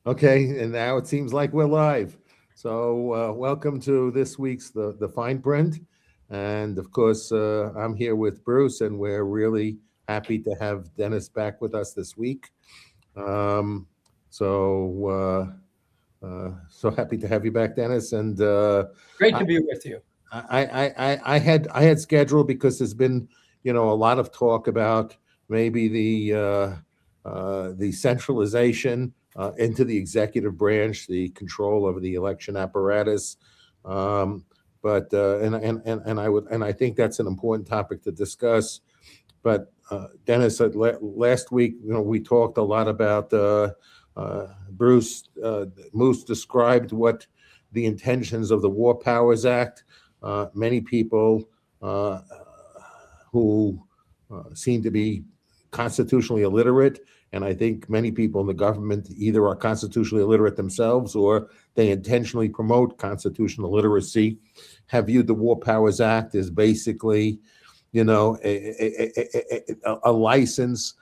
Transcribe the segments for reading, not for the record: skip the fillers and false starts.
Okay, and now it seems like we're live. So welcome to this week's the Fine Print, and of course I'm here with Bruce, and we're really happy to have Dennis back with us this week. Um, so happy to have you back, Dennis. And Great I, to be with you. I had scheduled because there's been a lot of talk about maybe the centralization into the executive branch, the control over the election apparatus. Um, but and I think that's an important topic to discuss. But Dennis, last week, we talked a lot about Bruce. Moose described what the intentions of the War Powers Act. Many people uh, who seem to be constitutionally illiterate, and I think many people in the government either are constitutionally illiterate themselves or they intentionally promote constitutional illiteracy, have viewed the War Powers Act as basically a license,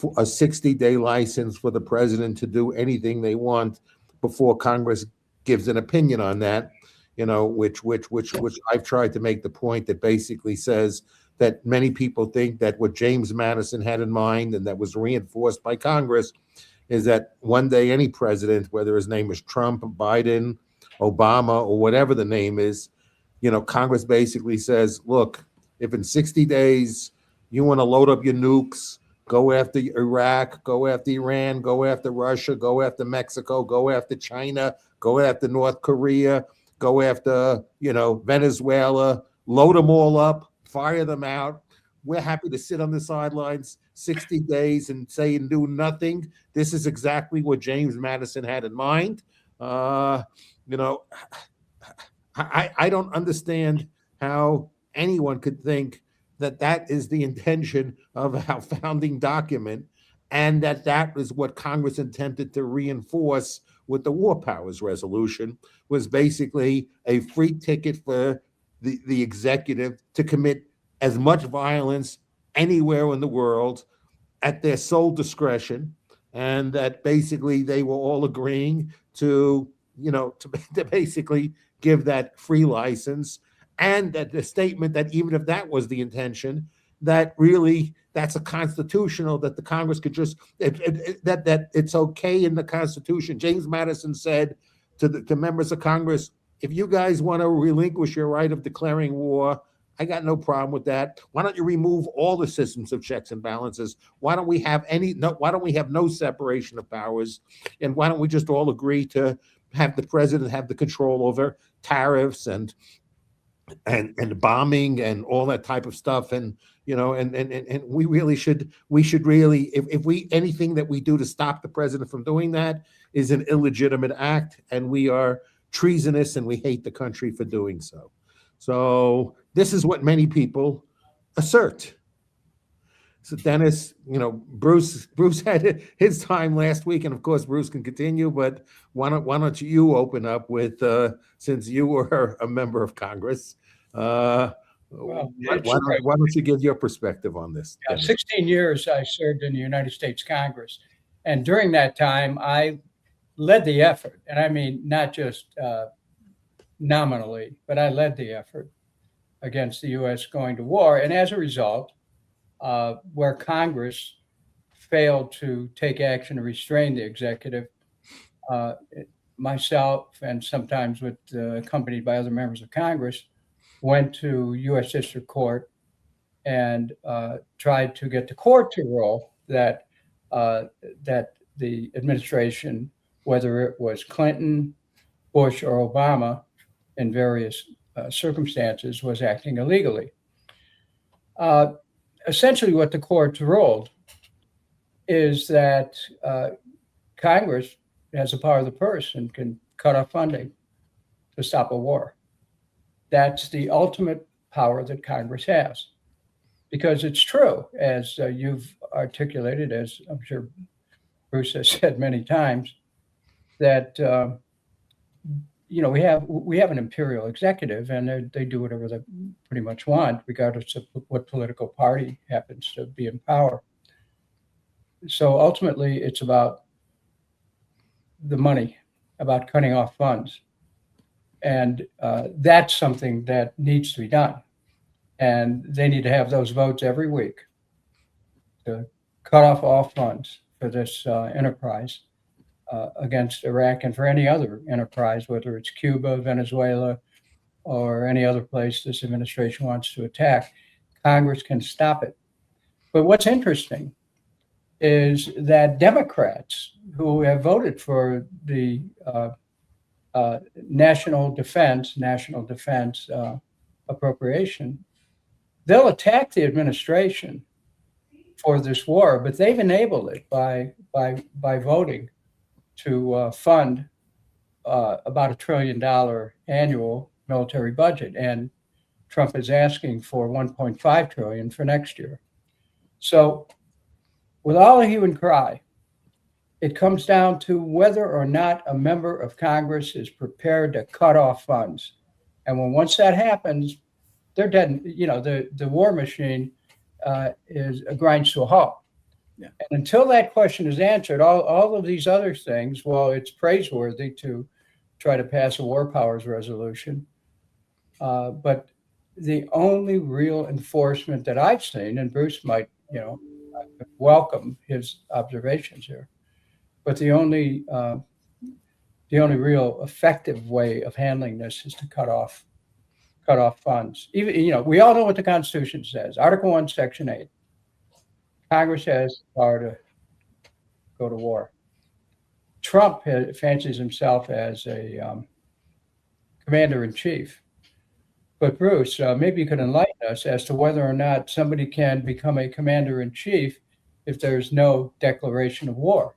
a 60-day license for the president to do anything they want before Congress gives an opinion on that. Which I've tried to make the point that basically says that many people think that what James Madison had in mind, and that was reinforced by Congress, is that one day any president, whether his name is Trump, Biden, Obama, or whatever the name is, Congress basically says, look, if in 60 days you want to load up your nukes, go after Iraq, go after Iran, go after Russia, go after Mexico, go after China, go after North Korea, go after, Venezuela, load them all up, fire them out. We're happy to sit on the sidelines 60 days and say and do nothing. This is exactly what James Madison had in mind. You know, I don't understand how anyone could think that that is the intention of our founding document, and that that is what Congress intended to reinforce with the War Powers Resolution, was basically a free ticket for the executive to commit as much violence anywhere in the world at their sole discretion, and that basically they were all agreeing to basically give that free license, and that the statement that even if that was the intention, that really that's a constitutional, that the Congress could just that it's okay in the Constitution. James Madison said to members of Congress, if you guys want to relinquish your right of declaring war, I got no problem with that. Why don't you remove all the systems of checks and balances? Why don't we have why don't we have no separation of powers? And why don't we just all agree to have the president have the control over tariffs and bombing and all that type of stuff? And and we should really, if we anything that we do to stop the president from doing that is an illegitimate act, and we are treasonous, and we hate the country for doing so. So this is what many people assert. So Dennis, Bruce had his time last week, and of course Bruce can continue. But why don't you open up with, since you were a member of Congress, Well, why don't you give your perspective on this, Dennis? 16 years I served in the United States Congress. And during that time, I led the effort. And I mean, not just nominally, but I led the effort against the U.S. going to war. And as a result, where Congress failed to take action to restrain the executive, uh, myself, and sometimes accompanied by other members of Congress, went to U.S. District Court and tried to get the court to rule that that the administration, whether it was Clinton, Bush, or Obama, in various circumstances, was acting illegally. Uh, Essentially, what the court ruled is that Congress has the power of the purse and can cut off funding to stop a war. That's the ultimate power that Congress has. Because it's true, as you've articulated, as I'm sure Bruce has said many times, that we have an imperial executive, and they do whatever they pretty much want, regardless of what political party happens to be in power. So ultimately, it's about the money, about cutting off funds. And that's something that needs to be done. And they need to have those votes every week to cut off all funds for this enterprise against Iraq and for any other enterprise, whether it's Cuba, Venezuela, or any other place this administration wants to attack. Congress can stop it. But what's interesting is that Democrats who have voted for the national defense appropriation, they'll attack the administration for this war, but they've enabled it by voting to fund about $1 trillion annual military budget, and Trump is asking for 1.5 trillion for next year. So, with all the hue and cry, it comes down to whether or not a member of Congress is prepared to cut off funds. And once that happens, they're dead. You know, the war machine grinds to a halt. Yeah. And until that question is answered, all of these other things, well, it's praiseworthy to try to pass a war powers resolution. But the only real enforcement that I've seen, and Bruce might, welcome his observations here, but the only real effective way of handling this is to cut off funds. Even, we all know what the Constitution says. Article 1, Section 8. Congress has the power to go to war. Trump fancies himself as a commander-in-chief. But Bruce, maybe you could enlighten us as to whether or not somebody can become a commander-in-chief if there's no declaration of war.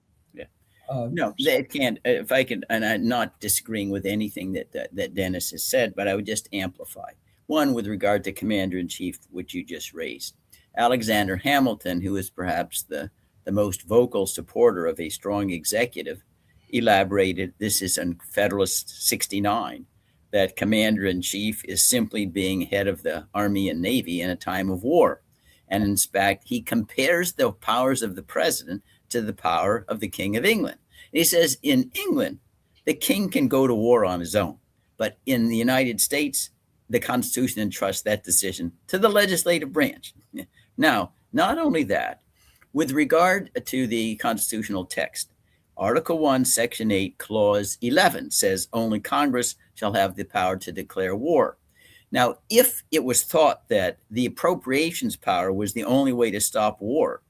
No, they can't. If I can, and I'm not disagreeing with anything that Dennis has said, but I would just amplify. One, with regard to commander-in-chief, which you just raised. Alexander Hamilton, who is perhaps the most vocal supporter of a strong executive, elaborated, this is in Federalist 69, that commander-in-chief is simply being head of the Army and Navy in a time of war. And in fact, he compares the powers of the president to the power of the King of England. And he says, in England, the king can go to war on his own. But in the United States, the Constitution entrusts that decision to the legislative branch. Now, not only that, with regard to the constitutional text, Article 1, Section 8, Clause 11 says only Congress shall have the power to declare war. Now, if it was thought that the appropriations power was the only way to stop war,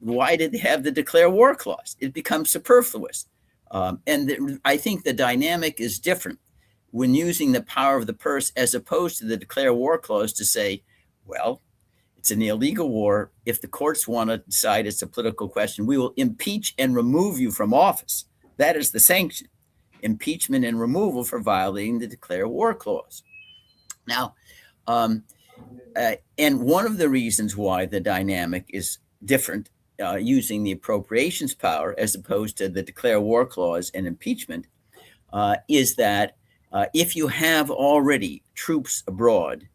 why did they have the declare war clause? It becomes superfluous. I think the dynamic is different when using the power of the purse as opposed to the declare war clause to say, well, it's an illegal war. If the courts want to decide it's a political question, we will impeach and remove you from office. That is the sanction, impeachment and removal for violating the declare war clause. Now, and one of the reasons why the dynamic is different using the appropriations power as opposed to the declare war clause and impeachment is that if you have already troops abroad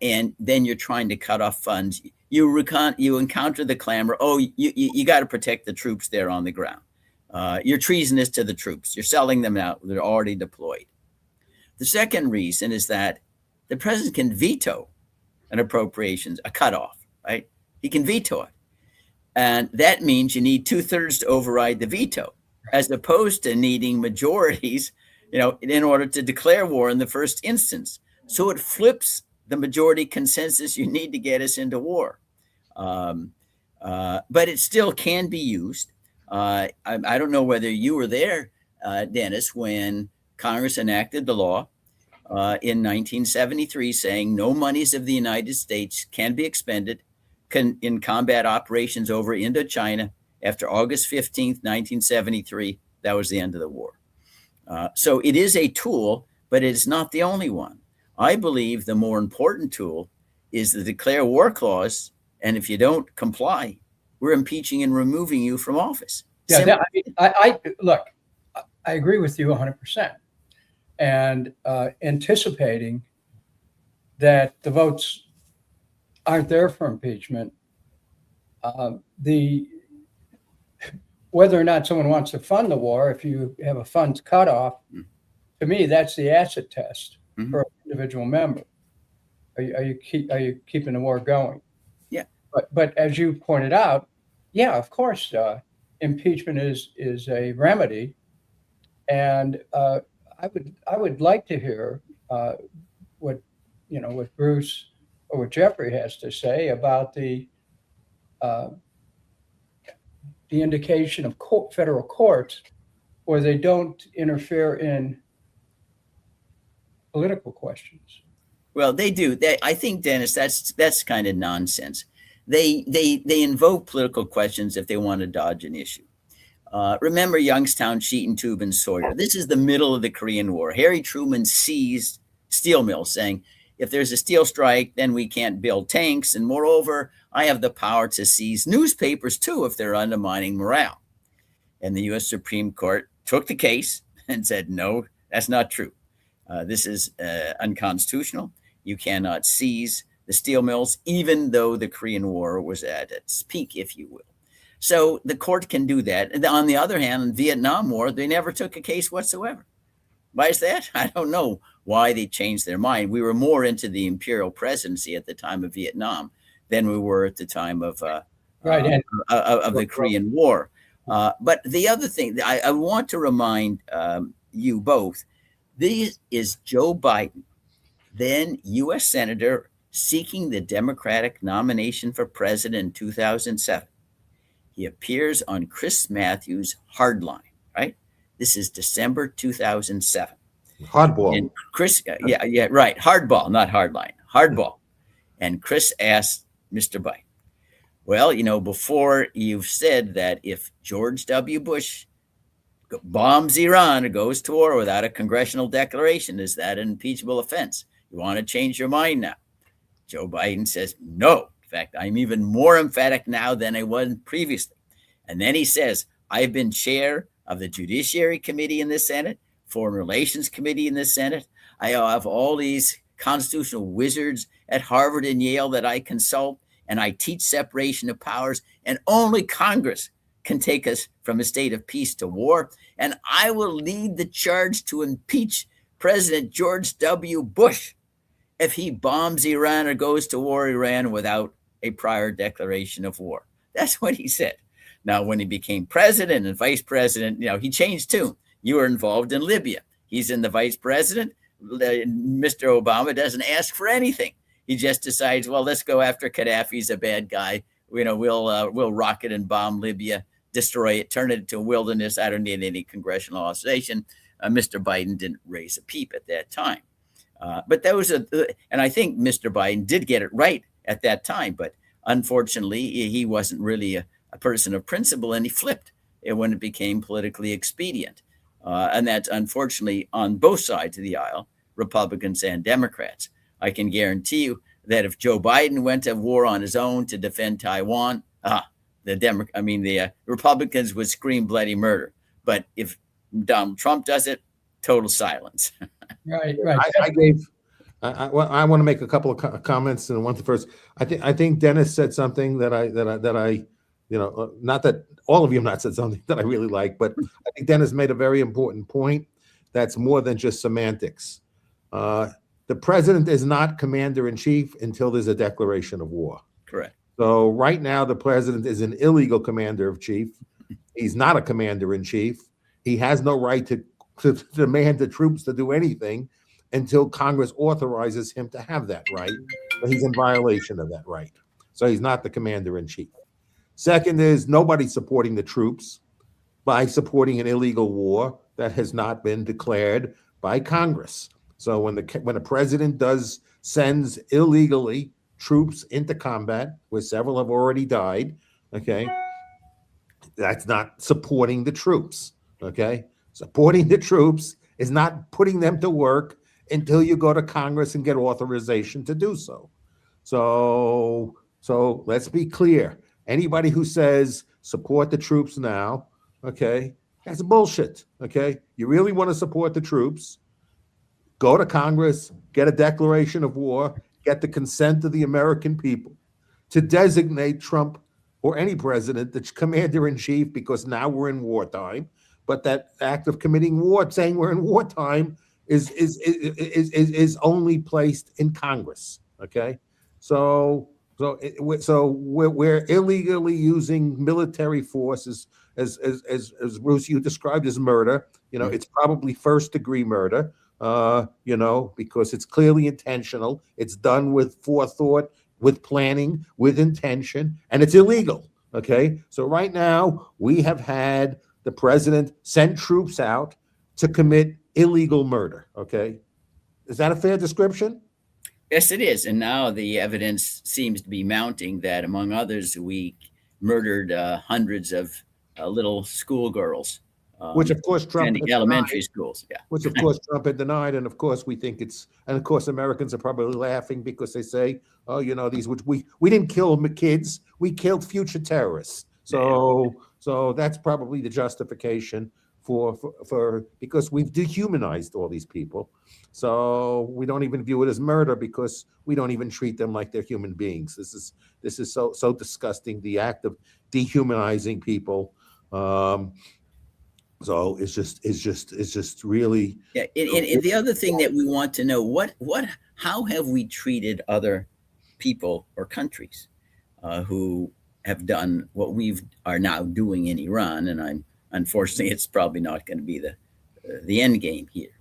and then you're trying to cut off funds, you encounter the clamor, oh, you got to protect the troops there on the ground. You're treasonous to the troops. You're selling them out. They're already deployed. The second reason is that the president can veto an appropriations, a cutoff, right? He can veto it. And that means you need 2/3 to override the veto, as opposed to needing majorities, in order to declare war in the first instance. So it flips the majority consensus you need to get us into war. But it still can be used. I don't know whether you were there, Dennis, when Congress enacted the law in 1973 saying no monies of the United States can be expended in combat operations over Indochina after August 15th, 1973. That was the end of the war. So it is a tool, but it's not the only one. I believe the more important tool is the declare war clause. And if you don't comply, we're impeaching and removing you from office. Yeah, look, I agree with you 100%. And anticipating that the votes aren't there for impeachment, the whether or not someone wants to fund the war, if you have a funds cutoff, to me, that's the acid test for an individual member. Are you keeping the war going? Yeah. But as you pointed out, yeah, of course, impeachment is a remedy, and I would like to hear what what Bruce or what Jeffrey has to say about the indication of federal courts where they don't interfere in political questions. Well, they do. I think, Dennis, that's kind of nonsense. They invoke political questions if they want to dodge an issue. Remember Youngstown, Sheehan Tube, and Sawyer. This is the middle of the Korean War. Harry Truman seized steel mills, saying, if there's a steel strike, then we can't build tanks. And moreover, I have the power to seize newspapers, too, if they're undermining morale. And the U.S. Supreme Court took the case and said, no, that's not true. This is unconstitutional. You cannot seize the steel mills, even though the Korean War was at its peak, if you will. So the court can do that. And on the other hand, in the Vietnam War, they never took a case whatsoever. Why is that? I don't know why they changed their mind. We were more into the imperial presidency at the time of Vietnam than we were at the time of the Korean War. But the other thing, I want to remind you both, this is Joe Biden, then U.S. Senator, seeking the Democratic nomination for president in 2007. He appears on Chris Matthews' Hardline, right? This is December 2007. Hardball. And Chris, right. Hardball, not Hardline. Hardball. And Chris asked Mr. Biden, well, before you've said that if George W. Bush bombs Iran or goes to war without a congressional declaration, is that an impeachable offense? You want to change your mind now? Joe Biden says, no. In fact, I'm even more emphatic now than I was previously. And then he says, I've been chair of the Judiciary Committee in the Senate, Foreign Relations Committee in the Senate. I have all these constitutional wizards at Harvard and Yale that I consult, and I teach separation of powers, and only Congress can take us from a state of peace to war. And I will lead the charge to impeach President George W. Bush if he bombs Iran or goes to war Iran without a prior declaration of war. That's what he said. Now, when he became president and vice president, he changed tune. You were involved in Libya. He's in the vice president. Mr. Obama doesn't ask for anything. He just decides, well, let's go after Gaddafi. He's a bad guy. We'll rocket and bomb Libya, destroy it, turn it into a wilderness. I don't need any congressional authorization. Mr. Biden didn't raise a peep at that time. But that was and I think Mr. Biden did get it right at that time. But unfortunately, he wasn't really a person of principle, and he flipped when it became politically expedient. And that's unfortunately on both sides of the aisle, Republicans and Democrats. I can guarantee you that if Joe Biden went to war on his own to defend Taiwan, the Republicans would scream bloody murder. But if Donald Trump does it, total silence. Right. I want to make a couple of comments, and one first. I think Dennis said something that I not that all of you have not said something that I really like, but I think Dennis made a very important point. That's more than just semantics. The president is not commander in chief until there's a declaration of war. Correct. So right now, the president is an illegal commander of chief. He's not a commander in chief. He has no right to demand the troops to do anything until Congress authorizes him to have that right. But he's in violation of that right. So he's not the commander in chief. Second is nobody's supporting the troops by supporting an illegal war that has not been declared by Congress. So when the president sends illegally troops into combat, where several have already died, okay, that's not supporting the troops, okay? Supporting the troops is not putting them to work until you go to Congress and get authorization to do so. So let's be clear. Anybody who says support the troops now, okay, that's bullshit, okay? You really want to support the troops, go to Congress, get a declaration of war, get the consent of the American people to designate Trump or any president, the commander in chief, because now we're in wartime. But that act of committing war, saying we're in wartime, is only placed in Congress. Okay, so we're illegally using military forces, as Bruce, you described, as murder. It's probably first degree murder. Because it's clearly intentional. It's done with forethought, with planning, with intention, and it's illegal. Okay, so right now we have had the president send troops out to commit illegal murder. Okay, is that a fair description? Yes, it is. And now the evidence seems to be mounting that, among others, we murdered hundreds of little schoolgirls. Which, of course, Trump attending elementary schools. Yeah. Which, of course, Trump had denied, and of course, we think and of course, Americans are probably laughing because they say, "Oh, these we didn't kill kids, we killed future terrorists." So that's probably the justification for because we've dehumanized all these people. So we don't even view it as murder because we don't even treat them like they're human beings. This is so disgusting. The act of dehumanizing people. So it's just really. Yeah. And the other thing that we want to know, how have we treated other people or countries who have done what we are now doing in Iran? And unfortunately, it's probably not going to be the end game here.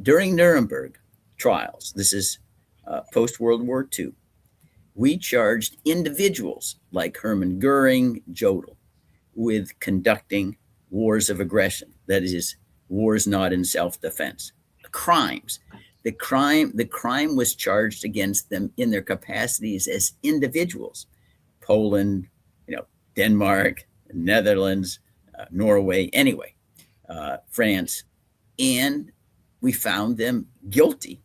During Nuremberg trials, this is post World War II, we charged individuals like Hermann Goering, Jodl, with conducting wars of aggression, that is, wars not in self-defense, crimes. The crime was charged against them in their capacities as individuals. Poland, Denmark, Netherlands, Norway, anyway, France, and we found them guilty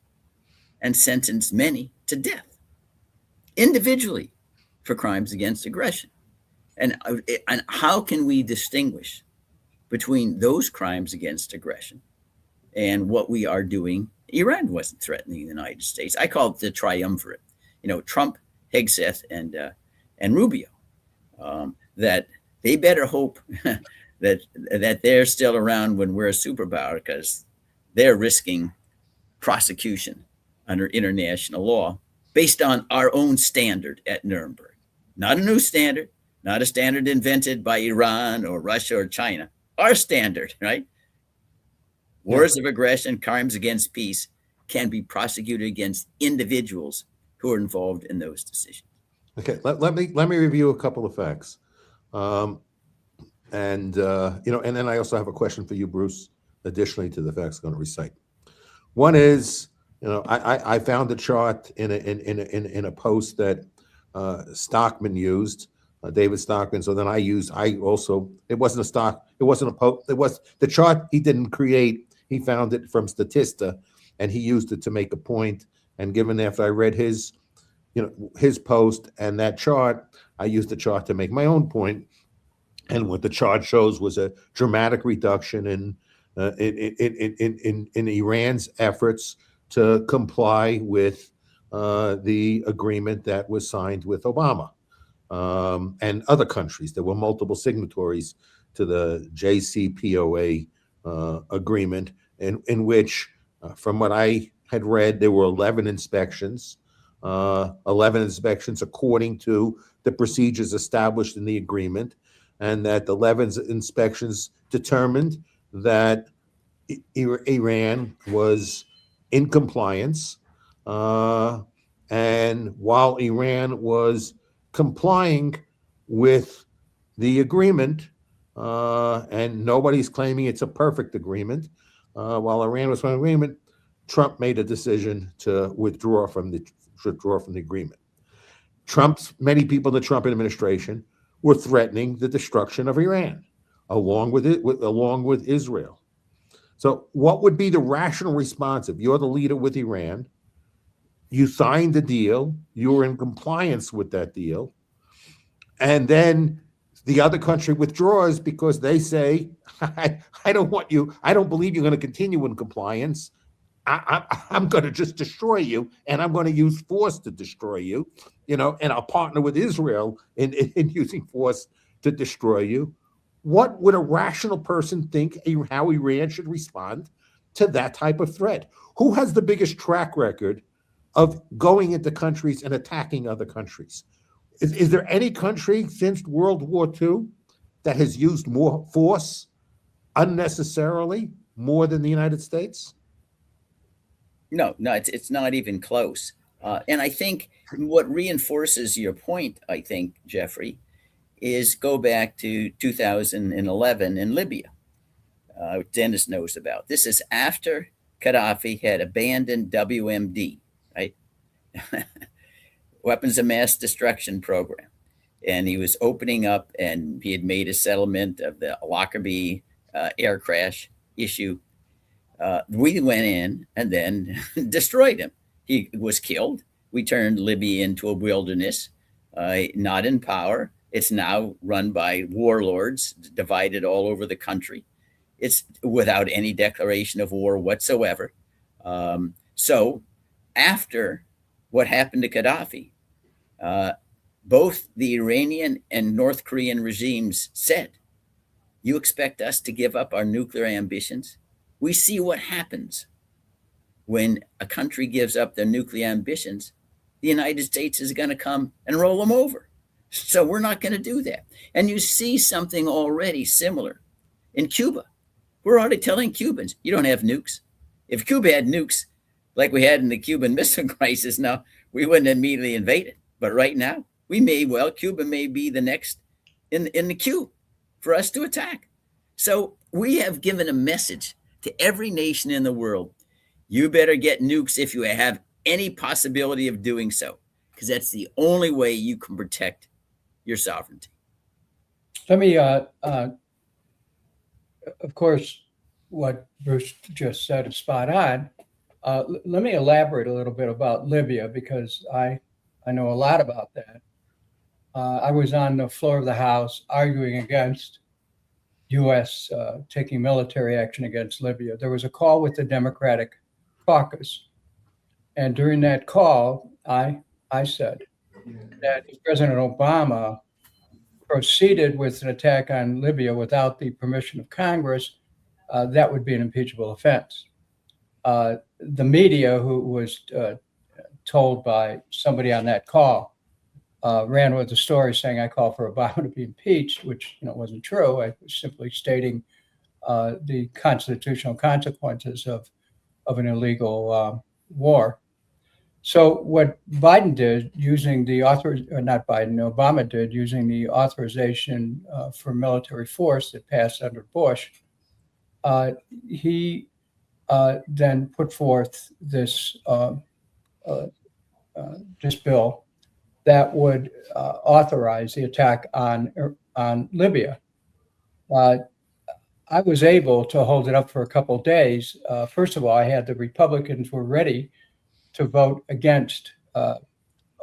and sentenced many to death individually for crimes against aggression. And how can we distinguish between those crimes against aggression and what we are doing? Iran wasn't threatening the United States. I call it the triumvirate. Trump, Hegseth, and Rubio. That they better hope that they're still around when we're a superpower, because they're risking prosecution under international law based on our own standard at Nuremberg. Not a new standard, not a standard invented by Iran or Russia or China. Our standard, right? Wars of aggression, crimes against peace can be prosecuted against individuals who are involved in those decisions. Okay, let me review a couple of facts, and then I also have a question for you, Bruce. Additionally to the facts I'm going to recite, one is, I found a chart in a post that Stockman used. David Stockman. So then it wasn't a post. It was the chart he didn't create. He found it from Statista, and he used it to make a point. And given after I read his post and that chart, I used the chart to make my own point. And what the chart shows was a dramatic reduction in Iran's efforts to comply with the agreement that was signed with Obama. And other countries. There were multiple signatories to the JCPOA agreement, in which, from what I had read, there were 11 inspections. 11 inspections according to the procedures established in the agreement, and that the 11 inspections determined that Iran was in compliance. And while Iran was complying with the agreement, and nobody's claiming it's a perfect agreement, while Iran was on agreement, Trump made a decision to withdraw from the agreement. Many people in the Trump administration were threatening the destruction of Iran, along with Israel. So what would be the rational response if you're the leader with Iran? You signed the deal, you were in compliance with that deal, and then the other country withdraws because they say, I don't believe you're going to continue in compliance. I'm going to just destroy you, and I'm going to use force to destroy you, and I'll partner with Israel in using force to destroy you. What would a rational person think how Iran should respond to that type of threat? Who has the biggest track record of going into countries and attacking other countries? Is there any country since World War II that has used more force unnecessarily more than the United States? No, it's not even close. And I think what reinforces your point, I think, Jeffrey, is go back to 2011 in Libya. Dennis knows about. This is after Gaddafi had abandoned WMD, right? Weapons of Mass Destruction program. And he was opening up, and he had made a settlement of the Lockerbie air crash issue. We went in and then destroyed him. He was killed. We turned Libya into a wilderness, not in power. It's now run by warlords divided all over the country. It's without any declaration of war whatsoever. So after what happened to Gaddafi, both the Iranian and North Korean regimes said, you expect us to give up our nuclear ambitions? We see what happens when a country gives up their nuclear ambitions. The United States is going to come and roll them over. So we're not going to do that. And you see something already similar in Cuba. We're already telling Cubans, you don't have nukes. If Cuba had nukes like we had in the Cuban Missile Crisis, now we wouldn't immediately invade it. But right now, Cuba may be the next in the queue for us to attack. So we have given a message to every nation in the world. You better get nukes if you have any possibility of doing so, because that's the only way you can protect your sovereignty. Let me, of course, what Bruce just said is spot on. Let me elaborate a little bit about Libya, because I know a lot about that. I was on the floor of the House arguing against U.S. Taking military action against Libya. There was a call with the Democratic caucus. And during that call, I said that if President Obama proceeded with an attack on Libya without the permission of Congress, that would be an impeachable offense. The media, who was told by somebody on that call, ran with the story saying I called for Obama to be impeached, which wasn't true. I was simply stating the constitutional consequences of an illegal war. So what Biden did, using the Obama did, using the authorization for military force that passed under Bush, he then put forth this bill that would authorize the attack on Libya. I was able to hold it up for a couple of days. First of all, I had the Republicans were ready to vote against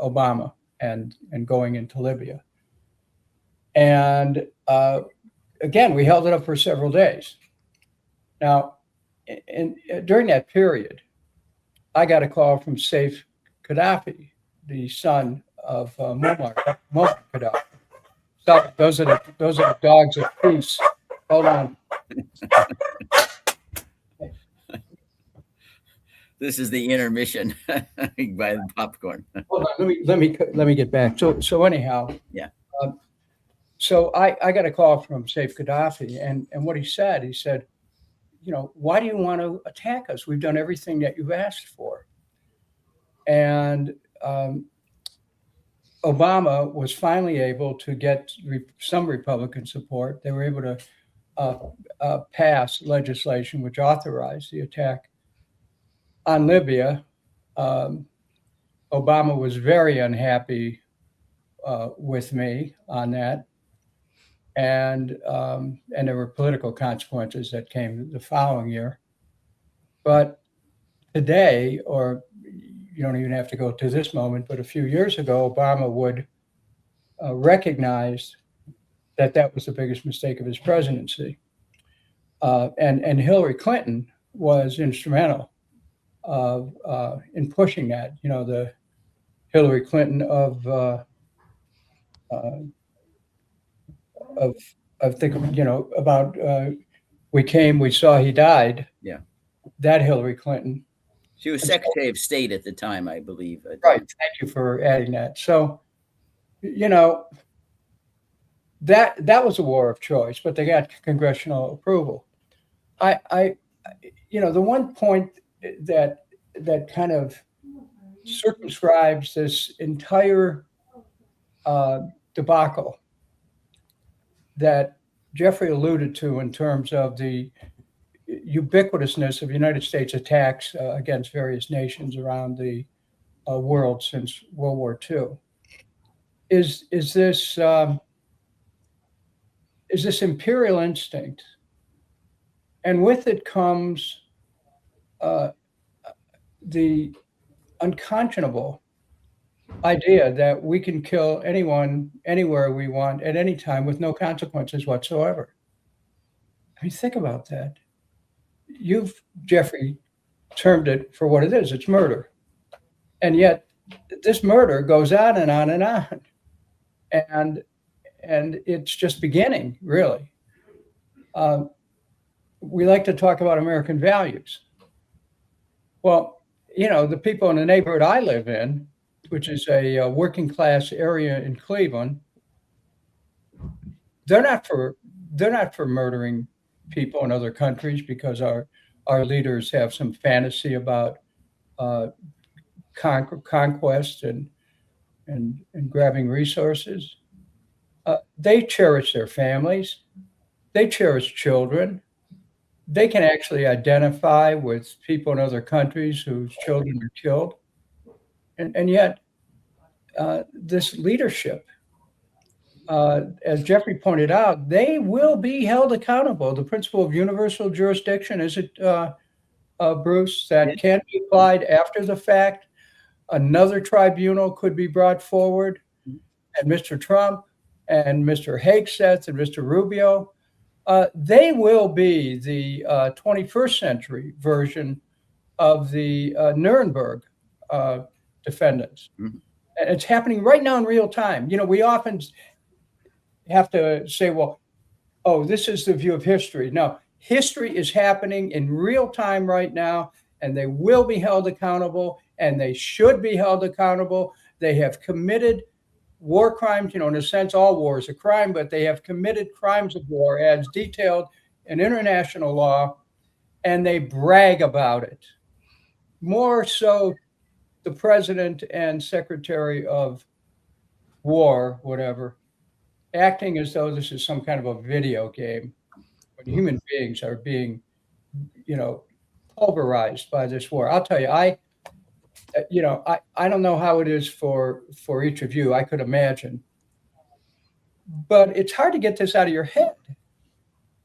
Obama and going into Libya. And again, we held it up for several days. Now, during that period, I got a call from Saif Gaddafi, the son of Muammar Gaddafi. So those are the dogs of peace. Hold on. This is the intermission by the popcorn. Hold on, let me get back. So anyhow, yeah. So I got a call from Saif Gaddafi, and what he said, why do you want to attack us? We've done everything that you've asked for. And Obama was finally able to get some Republican support. They were able to pass legislation which authorized the attack on Libya. Obama was very unhappy with me on that. And there were political consequences that came the following year. But today, or you don't even have to go to this moment, but a few years ago, Obama would recognize that was the biggest mistake of his presidency. And Hillary Clinton was instrumental in pushing that. You know, the Hillary Clinton of think, you know, about we came, we saw, he died. Yeah. That Hillary Clinton. She was Secretary of State at the time, I believe. Right. Thank you for adding that. So, you know, that was a war of choice, but they got congressional approval. You know, the one point that kind of circumscribes this entire debacle that Jeffrey alluded to in terms of the ubiquitousnness of United States attacks against various nations around the world since World War II is this imperial instinct, and with it comes the unconscionable idea that we can kill anyone, anywhere we want, at any time with no consequences whatsoever. I mean, think about that. You've, Jeffrey, termed it for what it is. It's murder. And yet this murder goes on and on and on. And it's just beginning, really. We like to talk about American values. Well, you know, the people in the neighborhood I live in, which is a working class area in Cleveland, they're not for murdering people in other countries because our leaders have some fantasy about conquest and grabbing resources. They cherish their families. They cherish children. They can actually identify with people in other countries whose children are killed. And yet, this leadership, as Jeffrey pointed out, they will be held accountable. The principle of universal jurisdiction, is it, Bruce, that can be applied after the fact? Another tribunal could be brought forward, and Mr. Trump and Mr. Hegseth and Mr. Rubio, they will be the 21st century version of the Nuremberg defendants. Mm-hmm. And it's happening right now in real time. You know, we often have to say, well, oh, this is the view of history. No, history is happening in real time right now, and they will be held accountable, and they should be held accountable. They have committed war crimes. You know, in a sense, all war is a crime, but they have committed crimes of war as detailed in international law, and they brag about it. More so, the president and secretary of war, whatever, acting as though this is some kind of a video game when human beings are being, you know, pulverized by this war. I'll tell you, I don't know how it is for each of you. I could imagine, but it's hard to get this out of your head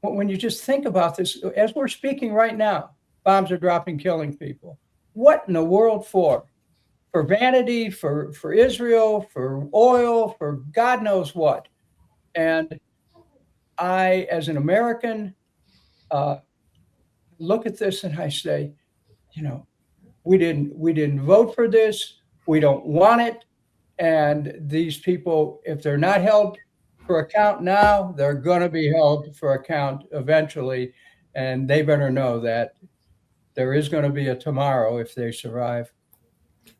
when you just think about this. As we're speaking right now, bombs are dropping, killing people. What in the world for? For vanity, for Israel, for oil, for God knows what. And I, as an American, look at this and I say, you know, we didn't vote for this. We don't want it. And these people, if they're not held for account now, they're going to be held for account eventually. And they better know that there is going to be a tomorrow if they survive.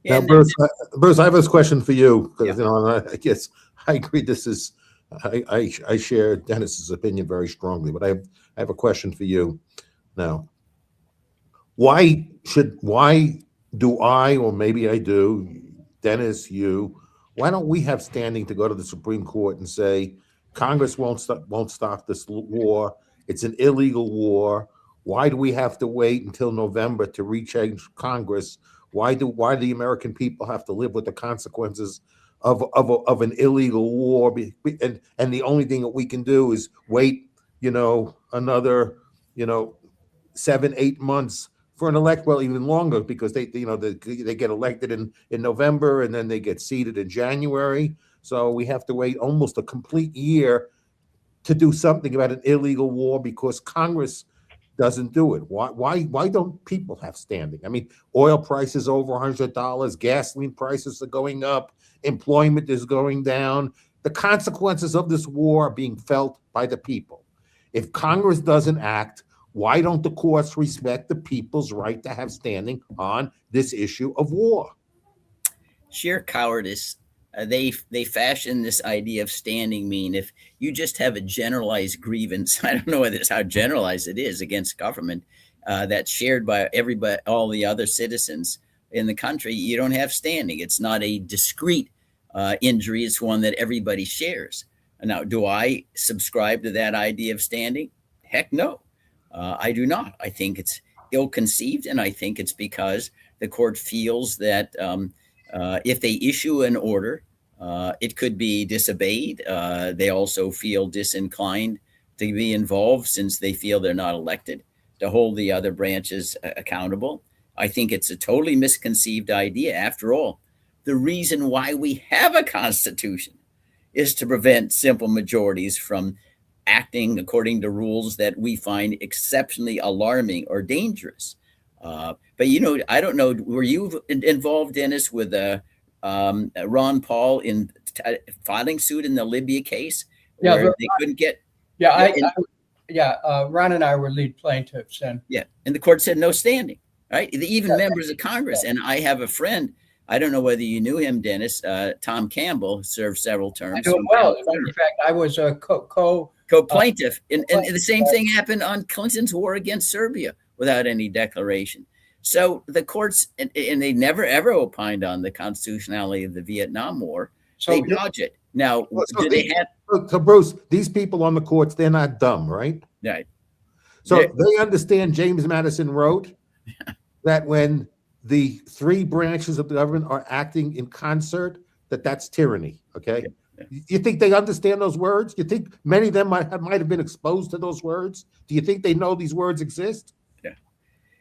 Now, Bruce, I have this question for you because, you know, I guess I agree. This is, I share Dennis's opinion very strongly, but I have a question for you now. Why do I, or maybe I do, Dennis, you, why don't we have standing to go to the Supreme Court and say, Congress won't stop this war. It's an illegal war. Why do we have to wait until November to rechange Congress? Why do the American people have to live with the consequences of an illegal war? And the only thing that we can do is wait, you know, another, you know, 7-8 months for an well, even longer, because they get elected in November and then they get seated in January. So we have to wait almost a complete year to do something about an illegal war because Congress doesn't do it? Why don't people have standing? I mean, oil prices over $100, gasoline prices are going up, employment is going down. The consequences of this war are being felt by the people. If Congress doesn't act, why don't the courts respect the people's right to have standing on this issue of war? Sheer cowardice. They fashion this idea of standing mean if you just have a generalized grievance. I don't know how generalized it is against government that's shared by everybody, all the other citizens in the country. You don't have standing. It's not a discrete injury. It's one that everybody shares. Now, do I subscribe to that idea of standing? Heck no, I do not. I think it's ill-conceived, and I think it's because the court feels that if they issue an order, it could be disobeyed. They also feel disinclined to be involved since they feel they're not elected to hold the other branches accountable. I think it's a totally misconceived idea. After all, the reason why we have a constitution is to prevent simple majorities from acting according to rules that we find exceptionally alarming or dangerous. But, I don't know, were you involved, Dennis, with Ron Paul in filing suit in the Libya case where they couldn't get? Ron and I were lead plaintiffs. And the court said no standing, right? Even members of Congress. And I have a friend, I don't know whether you knew him, Dennis, Tom Campbell, served several terms. I know well. As a matter of fact, I was a co-plaintiff. And the same thing happened on Clinton's war against Serbia without any declaration. So the courts, and they never, ever opined on the constitutionality of the Vietnam War. So they dodge it. Now, so Bruce, these people on the courts, they're not dumb, right? Right. So they understand James Madison wrote that when the three branches of the government are acting in concert, that's tyranny, okay? You think they understand those words? You think many of them might have been exposed to those words? Do you think they know these words exist?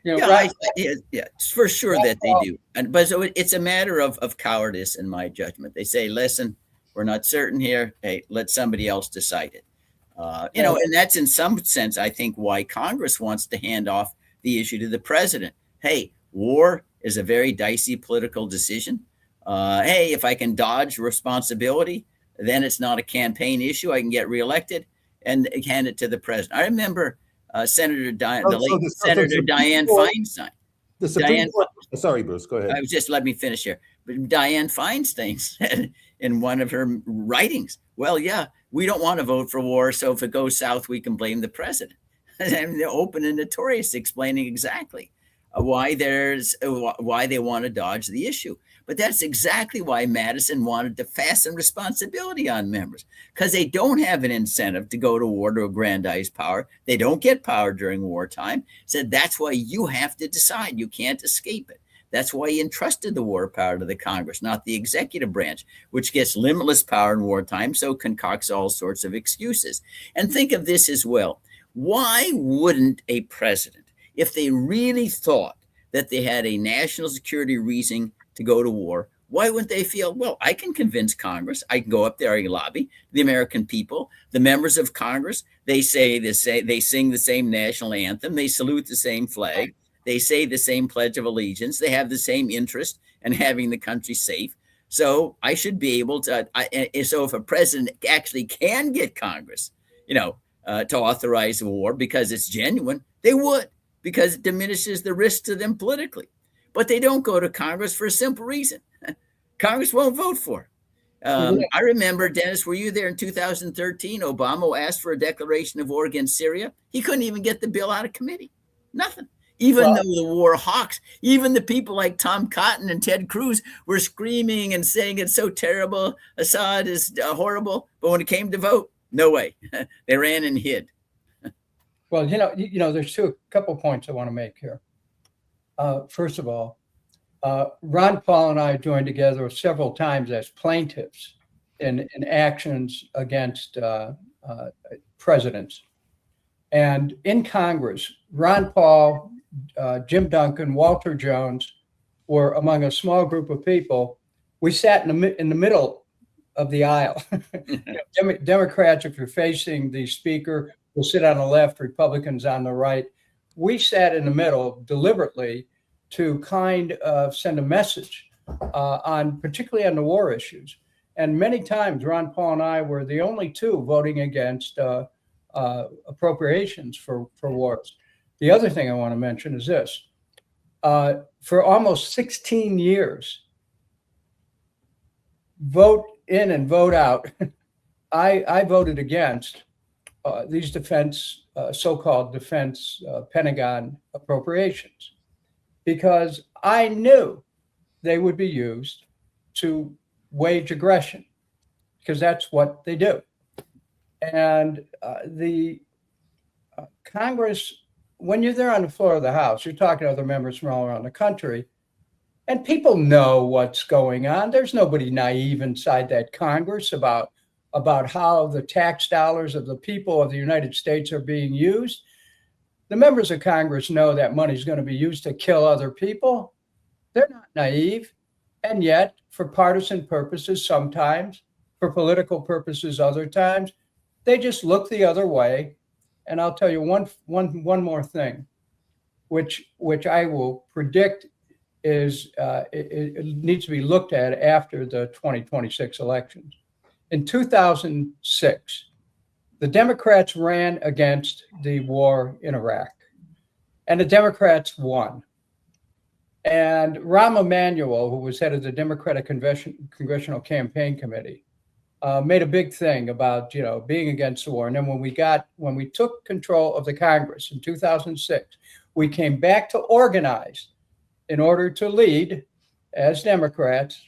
Right. It's for sure that they do. But so it's a matter of cowardice in my judgment. They say, listen, we're not certain here. Hey, let somebody else decide it. And that's in some sense, I think, why Congress wants to hand off the issue to the president. Hey, war is a very dicey political decision. Hey, if I can dodge responsibility, then it's not a campaign issue. I can get reelected and hand it to the president. I remember Senator Dianne Feinstein. Sorry, Bruce, go ahead. Let me finish here. But Dianne Feinstein said in one of her writings, well, we don't want to vote for war, so if it goes south, we can blame the president. And they're open and notorious, explaining exactly why they want to dodge the issue. But that's exactly why Madison wanted to fasten responsibility on members, because they don't have an incentive to go to war to aggrandize power. They don't get power during wartime. Said that's why you have to decide. You can't escape it. That's why he entrusted the war power to the Congress, not the executive branch, which gets limitless power in wartime, so concocts all sorts of excuses. And think of this as well. Why wouldn't a president, if they really thought that they had a national security reason to go to war, why wouldn't they feel, well, I can convince Congress, I can go up there, I can lobby the American people, the members of Congress, they sing the same national anthem, they salute the same flag, they say the same Pledge of Allegiance, they have the same interest in having the country safe. So I should be able to, so if a president actually can get Congress, to authorize a war because it's genuine, they would, because it diminishes the risk to them politically. But they don't go to Congress for a simple reason. Congress won't vote for it. I remember, Dennis, were you there in 2013? Obama asked for a declaration of war against Syria. He couldn't even get the bill out of committee. Nothing. Even though the war hawks, even the people like Tom Cotton and Ted Cruz were screaming and saying it's so terrible, Assad is horrible. But when it came to vote, no way. They ran and hid. Well, there's a couple points I want to make here. First of all, Ron Paul and I joined together several times as plaintiffs in actions against presidents. And in Congress, Ron Paul, Jim Duncan, Walter Jones were among a small group of people. We sat in the middle of the aisle. Democrats, if you're facing the speaker, will sit on the left, Republicans on the right. we sat in the middle deliberately to kind of send a message particularly on the war issues. And many times, Ron Paul and I were the only two voting against appropriations for wars. The other thing I want to mention is this. For almost 16 years, vote in and vote out, I voted against these so-called defense Pentagon appropriations, because I knew they would be used to wage aggression, because that's what they do. And the Congress, when you're there on the floor of the House, you're talking to other members from all around the country, and people know what's going on. There's nobody naive inside that Congress about how the tax dollars of the people of the United States are being used. The members of Congress know that money is going to be used to kill other people. They're not naive. And yet, for partisan purposes sometimes, for political purposes other times, they just look the other way. And I'll tell you one more thing, which I will predict is it needs to be looked at after the 2026 elections. In 2006, the Democrats ran against the war in Iraq, and the Democrats won. And Rahm Emanuel, who was head of the Democratic Congressional Campaign Committee, made a big thing about being against the war. And then when we took control of the Congress in 2006, we came back to organize in order to lead as Democrats.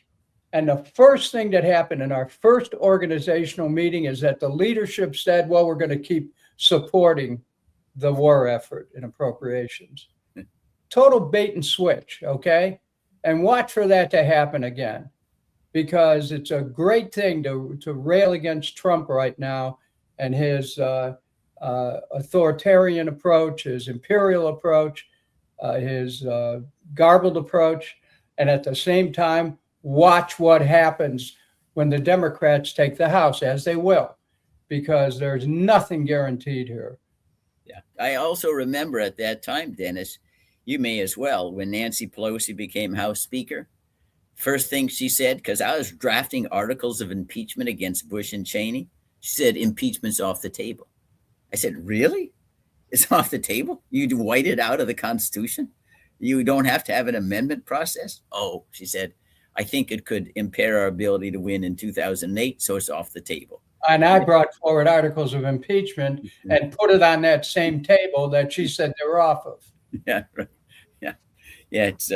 And the first thing that happened in our first organizational meeting is that the leadership said, well, we're going to keep supporting the war effort in appropriations. Total bait and switch, okay? And watch for that to happen again, because it's a great thing to rail against Trump right now and his authoritarian approach, his imperial approach, his garbled approach, and at the same time, watch what happens when the Democrats take the House, as they will, because there's nothing guaranteed here. Yeah. I also remember at that time, Dennis, you may as well, when Nancy Pelosi became House Speaker, first thing she said, because I was drafting articles of impeachment against Bush and Cheney, she said, impeachment's off the table. I said, really? It's off the table? You'd white it out of the Constitution? You don't have to have an amendment process? Oh, she said, I think it could impair our ability to win in 2008, so it's off the table. And I brought forward articles of impeachment and put it on that same table that she said they were off of. Yeah, right. Yeah, it's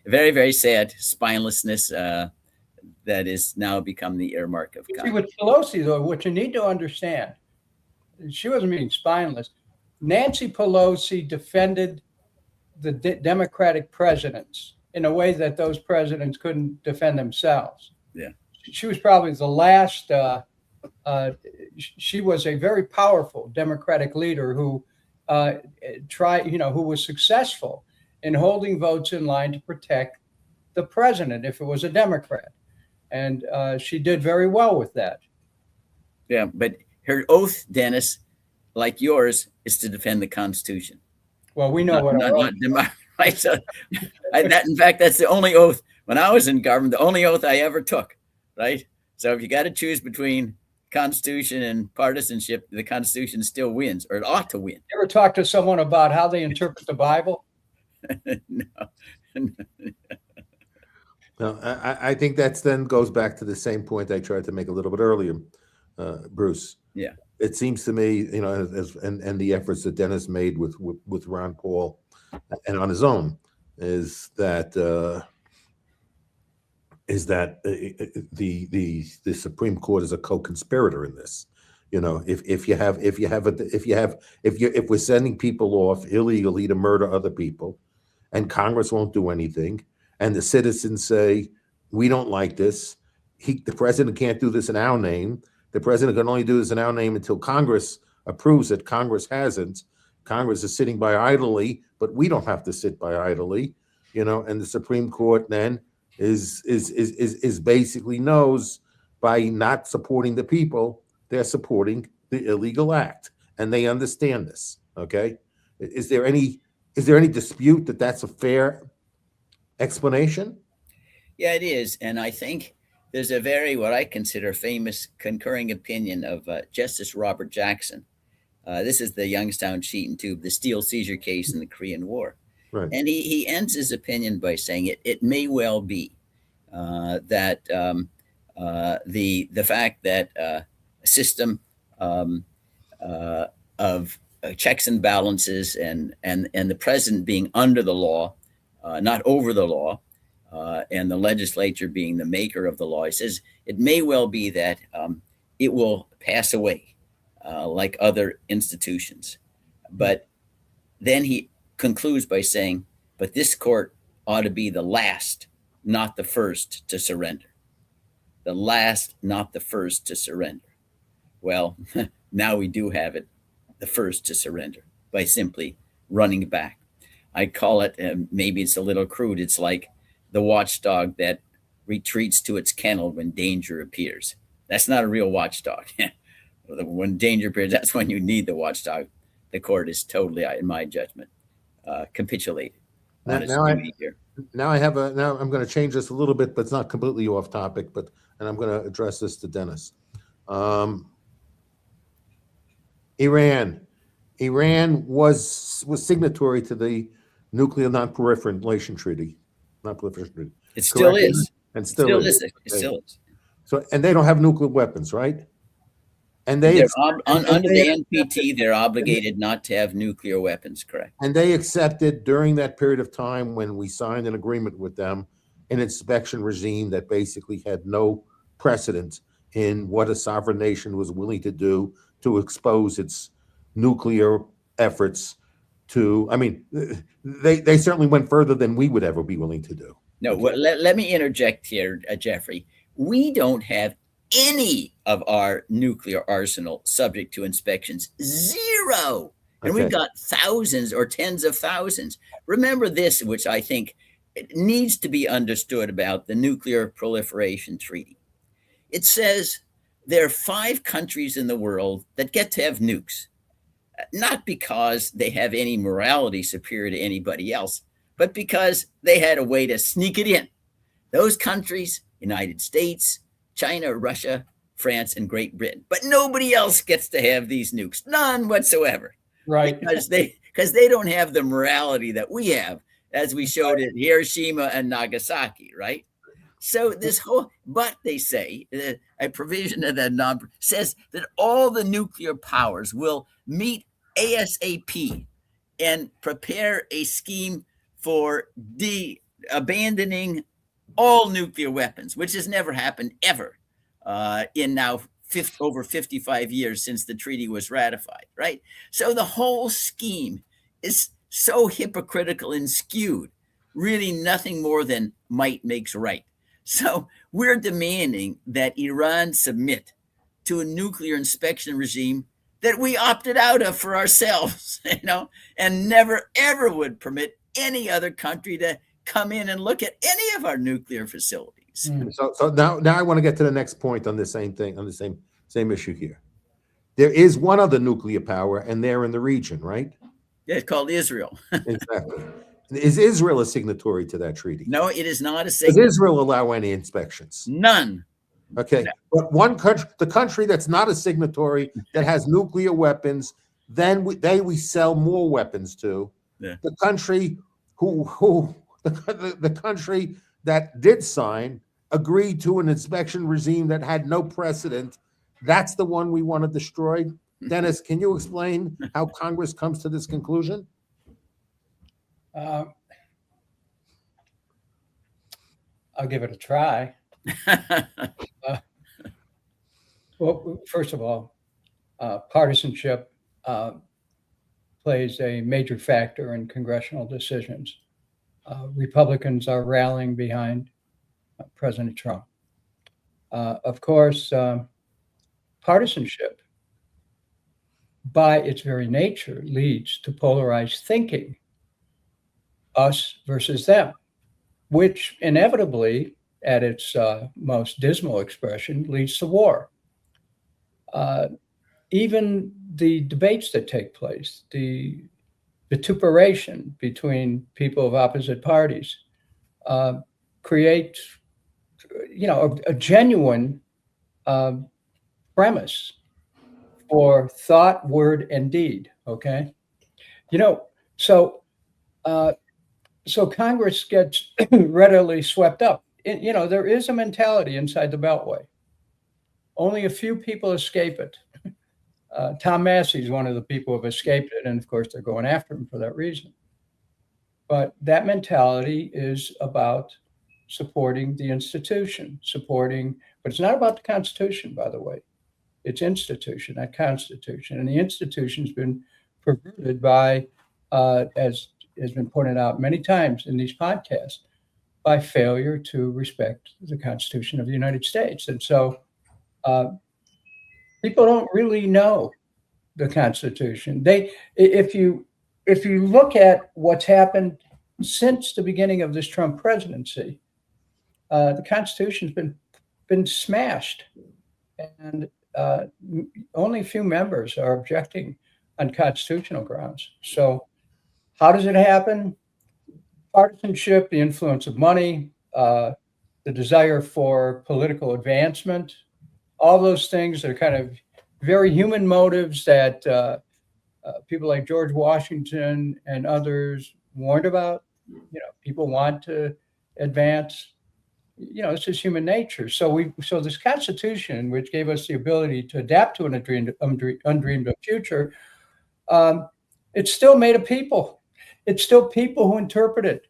very, very sad spinelessness that is now become the earmark of Congress. See, with Pelosi, though, what you need to understand, she wasn't being spineless. Nancy Pelosi defended the Democratic presidents in a way that those presidents couldn't defend themselves. Yeah, she was probably the last. She was a very powerful Democratic leader who who was successful in holding votes in line to protect the president if it was a Democrat. And she did very well with that. Yeah, but her oath, Dennis, like yours, is to defend the Constitution. Well, we know right? So, in fact, that's the only oath. When I was in government, the only oath I ever took, right? So if you got to choose between Constitution and partisanship, the Constitution still wins, or it ought to win. You ever talk to someone about how they interpret the Bible? No, I think that's then goes back to the same point I tried to make a little bit earlier, Bruce. Yeah, it seems to me, and the efforts that Dennis made with Ron Paul and on his own is that the Supreme Court is a co-conspirator in this. If we're sending people off illegally to murder other people, and Congress won't do anything, and the citizens say, we don't like this, the president can't do this in our name. The president can only do this in our name until Congress approves it. Congress hasn't. Congress is sitting by idly, but we don't have to sit by idly, and the Supreme Court then is basically knows by not supporting the people, they're supporting the illegal act, and they understand this. Okay. Is there any is there any dispute that that's a fair explanation? Yeah, it is. And I think there's a very, what I consider famous concurring opinion of Justice Robert Jackson. This is the Youngstown Sheet and Tube, the steel seizure case in the Korean War. Right. And he ends his opinion by saying it may well be that the fact that a system of checks and balances and the president being under the law, not over the law, and the legislature being the maker of the law, he says it may well be that it will pass away like other institutions. But then he concludes by saying, but this court ought to be the last, not the first to surrender. The last, not the first to surrender. Well, now we do have it, the first to surrender by simply running back. I call it, maybe it's a little crude, it's like the watchdog that retreats to its kennel when danger appears. That's not a real watchdog. When danger appears, that's when you need the watchdog. The court is totally, in my judgment, capitulated. Now I'm going to change this a little bit, but it's not completely off topic, and I'm going to address this to Dennis. Iran was signatory to the Nuclear Non-Proliferation Treaty. It still is. And still is. It still is. So, and they don't have nuclear weapons, right? And under the NPT, they're obligated not to have nuclear weapons, correct? And they accepted during that period of time when we signed an agreement with them, an inspection regime that basically had no precedent in what a sovereign nation was willing to do to expose its nuclear efforts to, I mean, they certainly went further than we would ever be willing to do. No, okay. Well, let me interject here, Jeffrey. We don't have any of our nuclear arsenal subject to inspections. Zero. And we've got thousands or tens of thousands. Remember this, which I think needs to be understood about the Nuclear Proliferation Treaty. It says there are 5 countries in the world that get to have nukes, not because they have any morality superior to anybody else, but because they had a way to sneak it in. Those countries, United States, China, Russia, France, and Great Britain. But nobody else gets to have these nukes, none whatsoever. Right. Because they don't have the morality that we have, as we showed at Hiroshima and Nagasaki, right? So this whole, but they say, a provision of that says that all the nuclear powers will meet ASAP and prepare a scheme for abandoning all nuclear weapons, which has never happened ever in now over 55 years since the treaty was ratified, right? So the whole scheme is so hypocritical and skewed, really nothing more than might makes right. So we're demanding that Iran submit to a nuclear inspection regime that we opted out of for ourselves, and never, ever would permit any other country to come in and look at any of our nuclear facilities. So now I want to get to the next point on the same thing, on the same issue here. There is one other nuclear power, and they're in the region, right? Yeah, it's called Israel. Exactly. Is Israel a signatory to that treaty? No, it is not a signatory. Does Israel allow any inspections? None. Okay, no. But one country, the country that's not a signatory, that has nuclear weapons, then we sell more weapons to. Yeah. The country the country that did sign agreed to an inspection regime that had no precedent. That's the one we want to destroy. Dennis, can you explain how Congress comes to this conclusion? I'll give it a try. Well, first of all, partisanship plays a major factor in congressional decisions. Republicans are rallying behind President Trump. Of course, partisanship, by its very nature, leads to polarized thinking, us versus them, which inevitably, at its most dismal expression, leads to war. Even the debates that take place, the vituperation between people of opposite parties, create, a genuine premise for thought, word, and deed. Okay, so so Congress gets readily swept up. There is a mentality inside the Beltway. Only a few people escape it. Tom Massey is one of the people who have escaped it, and of course they're going after him for that reason. But that mentality is about supporting the institution, but it's not about the Constitution, by the way. It's institution, not Constitution. And the institution's been perverted by, as has been pointed out many times in these podcasts, by failure to respect the Constitution of the United States. And so people don't really know the Constitution. If you look at what's happened since the beginning of this Trump presidency, the Constitution's been smashed, and only a few members are objecting on constitutional grounds. So how does it happen? Partisanship, the influence of money, the desire for political advancement, all those things that are kind of very human motives that people like George Washington and others warned about. People want to advance. It's just human nature. So this Constitution, which gave us the ability to adapt to an undreamed of future, it's still made of people. It's still people who interpret it.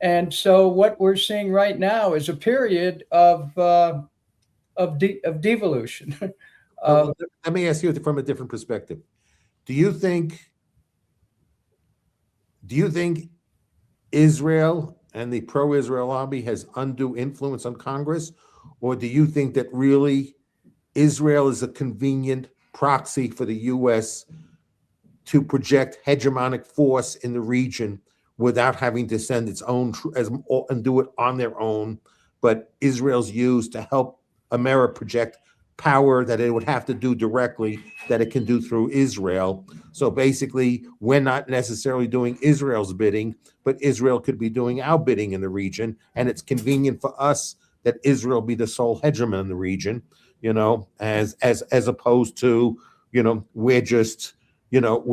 And so what we're seeing right now is a period of devolution. Let me ask you from a different perspective. Do you think Israel and the pro-Israel lobby has undue influence on Congress? Or do you think that really Israel is a convenient proxy for the U.S. to project hegemonic force in the region without having to send its own and do it on their own? But Israel's used to help America project power that it would have to do directly that it can do through Israel. So basically, we're not necessarily doing Israel's bidding, but Israel could be doing our bidding in the region. And it's convenient for us that Israel be the sole hegemon in the region, as opposed to, we're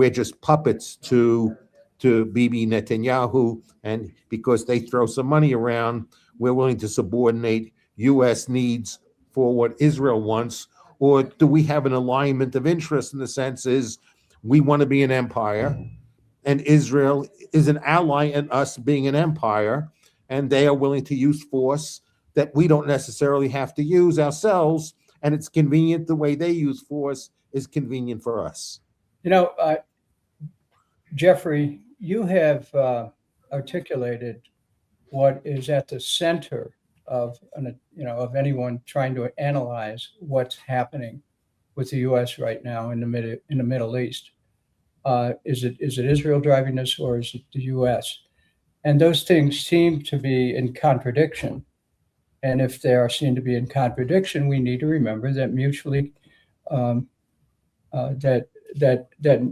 just puppets to Bibi Netanyahu. And because they throw some money around, we're willing to subordinate U.S. needs for what Israel wants? Or do we have an alignment of interest in the sense is we want to be an empire and Israel is an ally in us being an empire, and they are willing to use force that we don't necessarily have to use ourselves, and it's convenient the way they use force is convenient for us. Jeffrey, you have articulated what is at the center of anyone trying to analyze what's happening with the U.S. right now in the Middle East. Is it Israel driving this, or is it the U.S.? And those things seem to be in contradiction. And if they are seen to be in contradiction, we need to remember that mutually that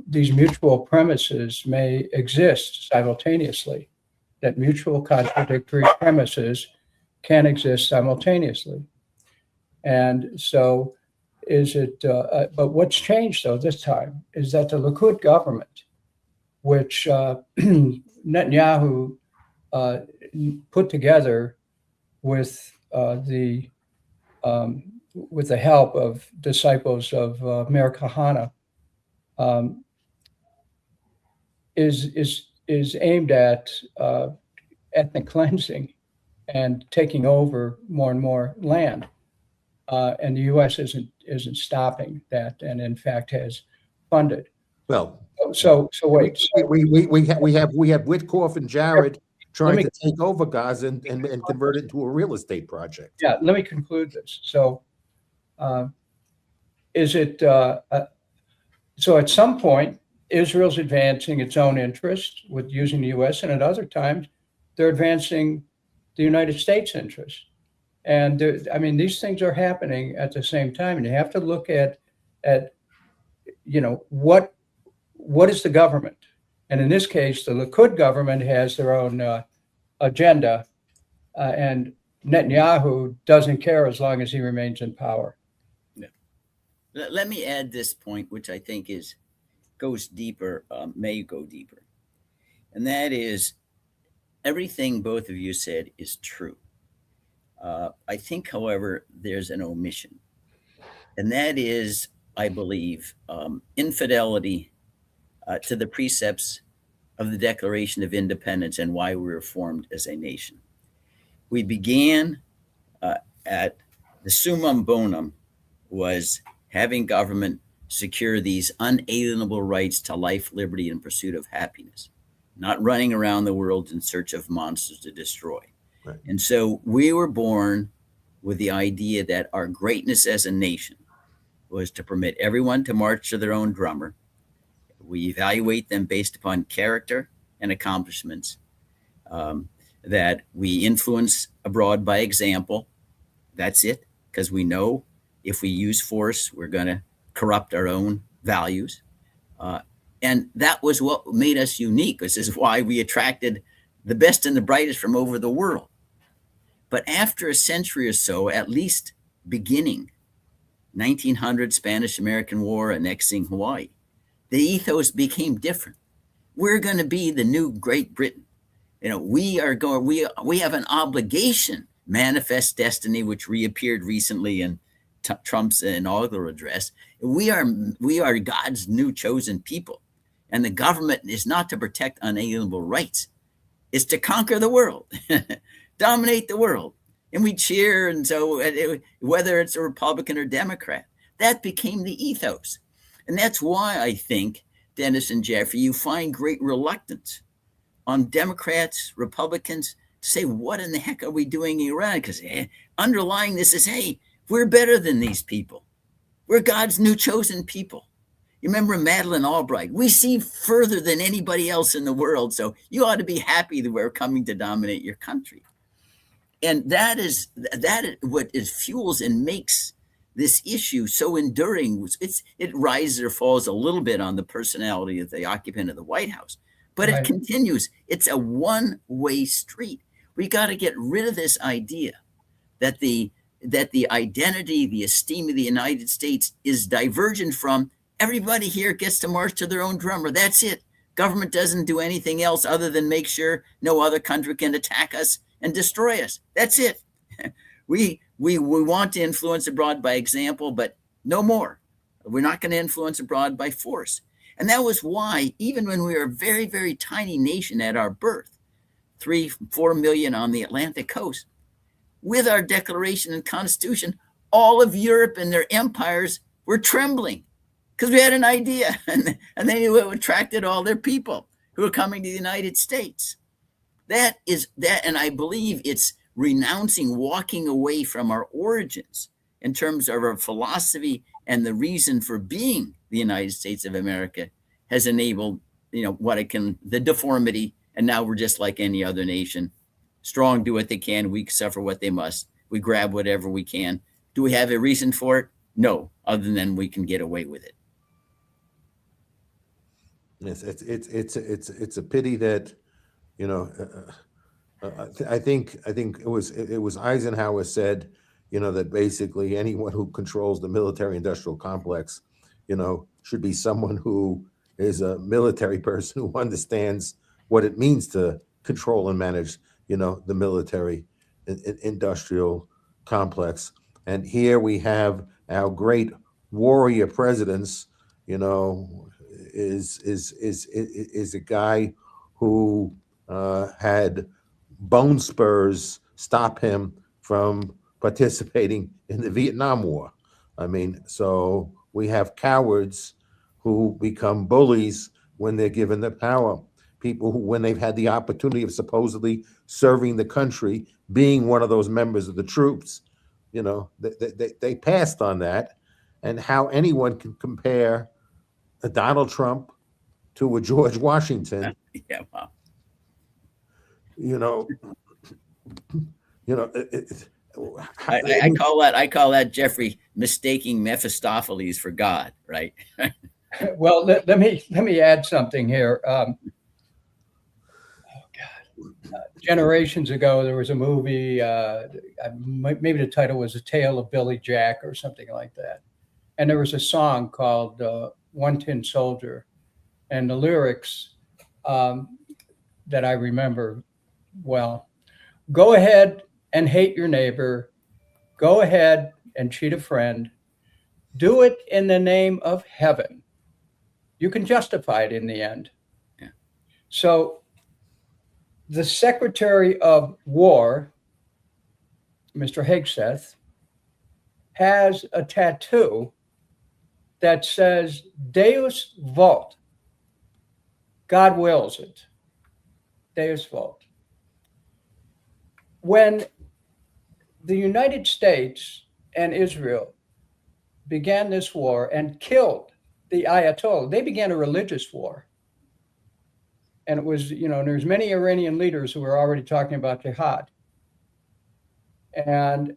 these mutual premises may exist simultaneously. That mutual contradictory premises can exist simultaneously. And so but what's changed though this time is that the Likud government, which Netanyahu put together with the help of disciples of Meir Kahane, is aimed at ethnic cleansing and taking over more and more land, and the U.S. isn't stopping that, and in fact has funded. Well, so wait. We have Witkoff and Jared trying to take over Gaza and convert it into a real estate project. Yeah, let me conclude this. So, so at some point, Israel's advancing its own interest with using the U.S., and at other times, they're advancing the United States' interest. And these things are happening at the same time, and you have to look at what is the government, And in this case, the Likud government has their own agenda, and Netanyahu doesn't care as long as he remains in power. Yeah. Let me add this point, which I think goes deeper, may go deeper. And that is, everything both of you said is true. I think, however, there's an omission. And that is, I believe, infidelity to the precepts of the Declaration of Independence and why we were formed as a nation. We began at the summum bonum was having government secure these unalienable rights to life, liberty, and pursuit of happiness, not running around the world in search of monsters to destroy. Right. And so we were born with the idea that our greatness as a nation was to permit everyone to march to their own drummer. We evaluate them based upon character and accomplishments, that we influence abroad by example. That's it, because we know if we use force, we're going to corrupt our own values. And that was what made us unique. This is why we attracted the best and the brightest from over the world. But after a century or so, at least beginning 1900 Spanish-American War annexing Hawaii, the ethos became different. We're going to be the new Great Britain. We have an obligation, manifest destiny, which reappeared recently in Trump's inaugural address. We are God's new chosen people. And the government is not to protect unalienable rights. It's to conquer the world, dominate the world. And we cheer. And so whether it's a Republican or Democrat, that became the ethos. And that's why I think, Dennis and Jeffrey, you find great reluctance on Democrats, Republicans, to say, what in the heck are we doing in Iran? Because underlying this is, hey, we're better than these people. We're God's new chosen people. You remember Madeleine Albright? We see further than anybody else in the world, so you ought to be happy that we're coming to dominate your country. And that is what it fuels and makes this issue so enduring. It rises or falls a little bit on the personality of the occupant of the White House, but Right. It continues. It's a one-way street. We got to get rid of this idea that the identity, the esteem of the United States is divergent from everybody here gets to march to their own drummer. That's it. Government doesn't do anything else other than make sure no other country can attack us and destroy us. That's it. We want to influence abroad by example, but no more. We're not going to influence abroad by force. And that was why, even when we were a very, very tiny nation at our birth, 3-4 million on the Atlantic coast, with our Declaration and Constitution, all of Europe and their empires were trembling because we had an idea, and they knew it attracted all their people who were coming to the United States. That, and I believe it's renouncing, walking away from our origins in terms of our philosophy and the reason for being the United States of America has enabled, the deformity. And now we're just like any other nation. Strong do what they can, weak suffer what they must. We grab whatever we can. Do we have a reason for it? No, other than we can get away with it. Yes, it's a pity that, I think it was Eisenhower said, that basically anyone who controls the military-industrial complex, should be someone who is a military person who understands what it means to control and manage, the military industrial complex. And here we have our great warrior presidents, is a guy who had bone spurs stop him from participating in the Vietnam War. I mean, so we have cowards who become bullies when they're given the power. People who, when they've had the opportunity of supposedly serving the country, being one of those members of the troops, they passed on that. And how anyone can compare a Donald Trump to a George Washington? Yeah, wow. I call that, Jeffrey, mistaking Mephistopheles for God, right? Well, let me add something here. generations ago, there was a movie, maybe the title was A Tale of Billy Jack or something like that. And there was a song called One Tin Soldier. And the lyrics that I remember well, go ahead and hate your neighbor. Go ahead and cheat a friend. Do it in the name of heaven. You can justify it in the end. Yeah. So the Secretary of War, Mr. Hegseth, has a tattoo that says Deus Vult. God wills it. Deus Vult. When the United States and Israel began this war and killed the Ayatollah, they began a religious war. And it was, there's many Iranian leaders who were already talking about jihad. And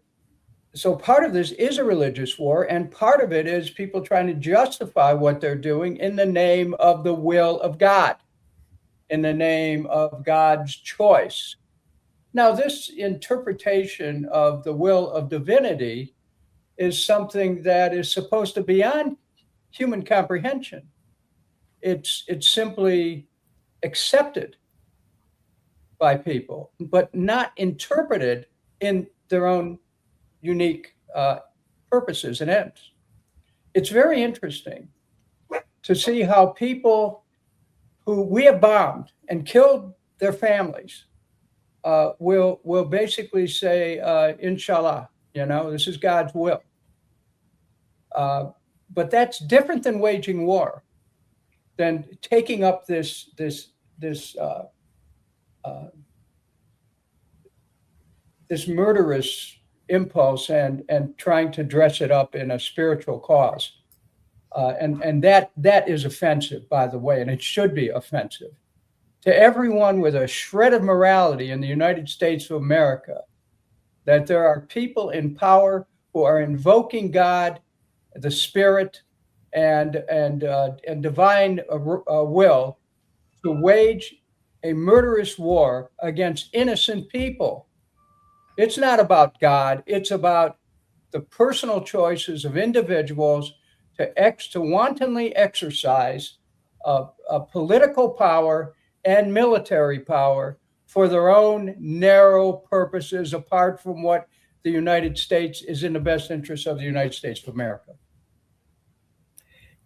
so part of this is a religious war, and part of it is people trying to justify what they're doing in the name of the will of God, in the name of God's choice. Now, this interpretation of the will of divinity is something that is supposed to be beyond human comprehension. It's simply accepted by people, but not interpreted in their own unique purposes and ends. It's very interesting to see how people who we have bombed and killed their families will basically say, inshallah, this is God's will. But that's different than waging war, than taking up this murderous impulse and trying to dress it up in a spiritual cause. And that is offensive, by the way, and it should be offensive to everyone with a shred of morality in the United States of America, that there are people in power who are invoking God, the Spirit, and divine will to wage a murderous war against innocent people. It's not about God. It's about the personal choices of individuals to wantonly exercise political power and military power for their own narrow purposes, apart from what the United States is in the best interest of the United States of America.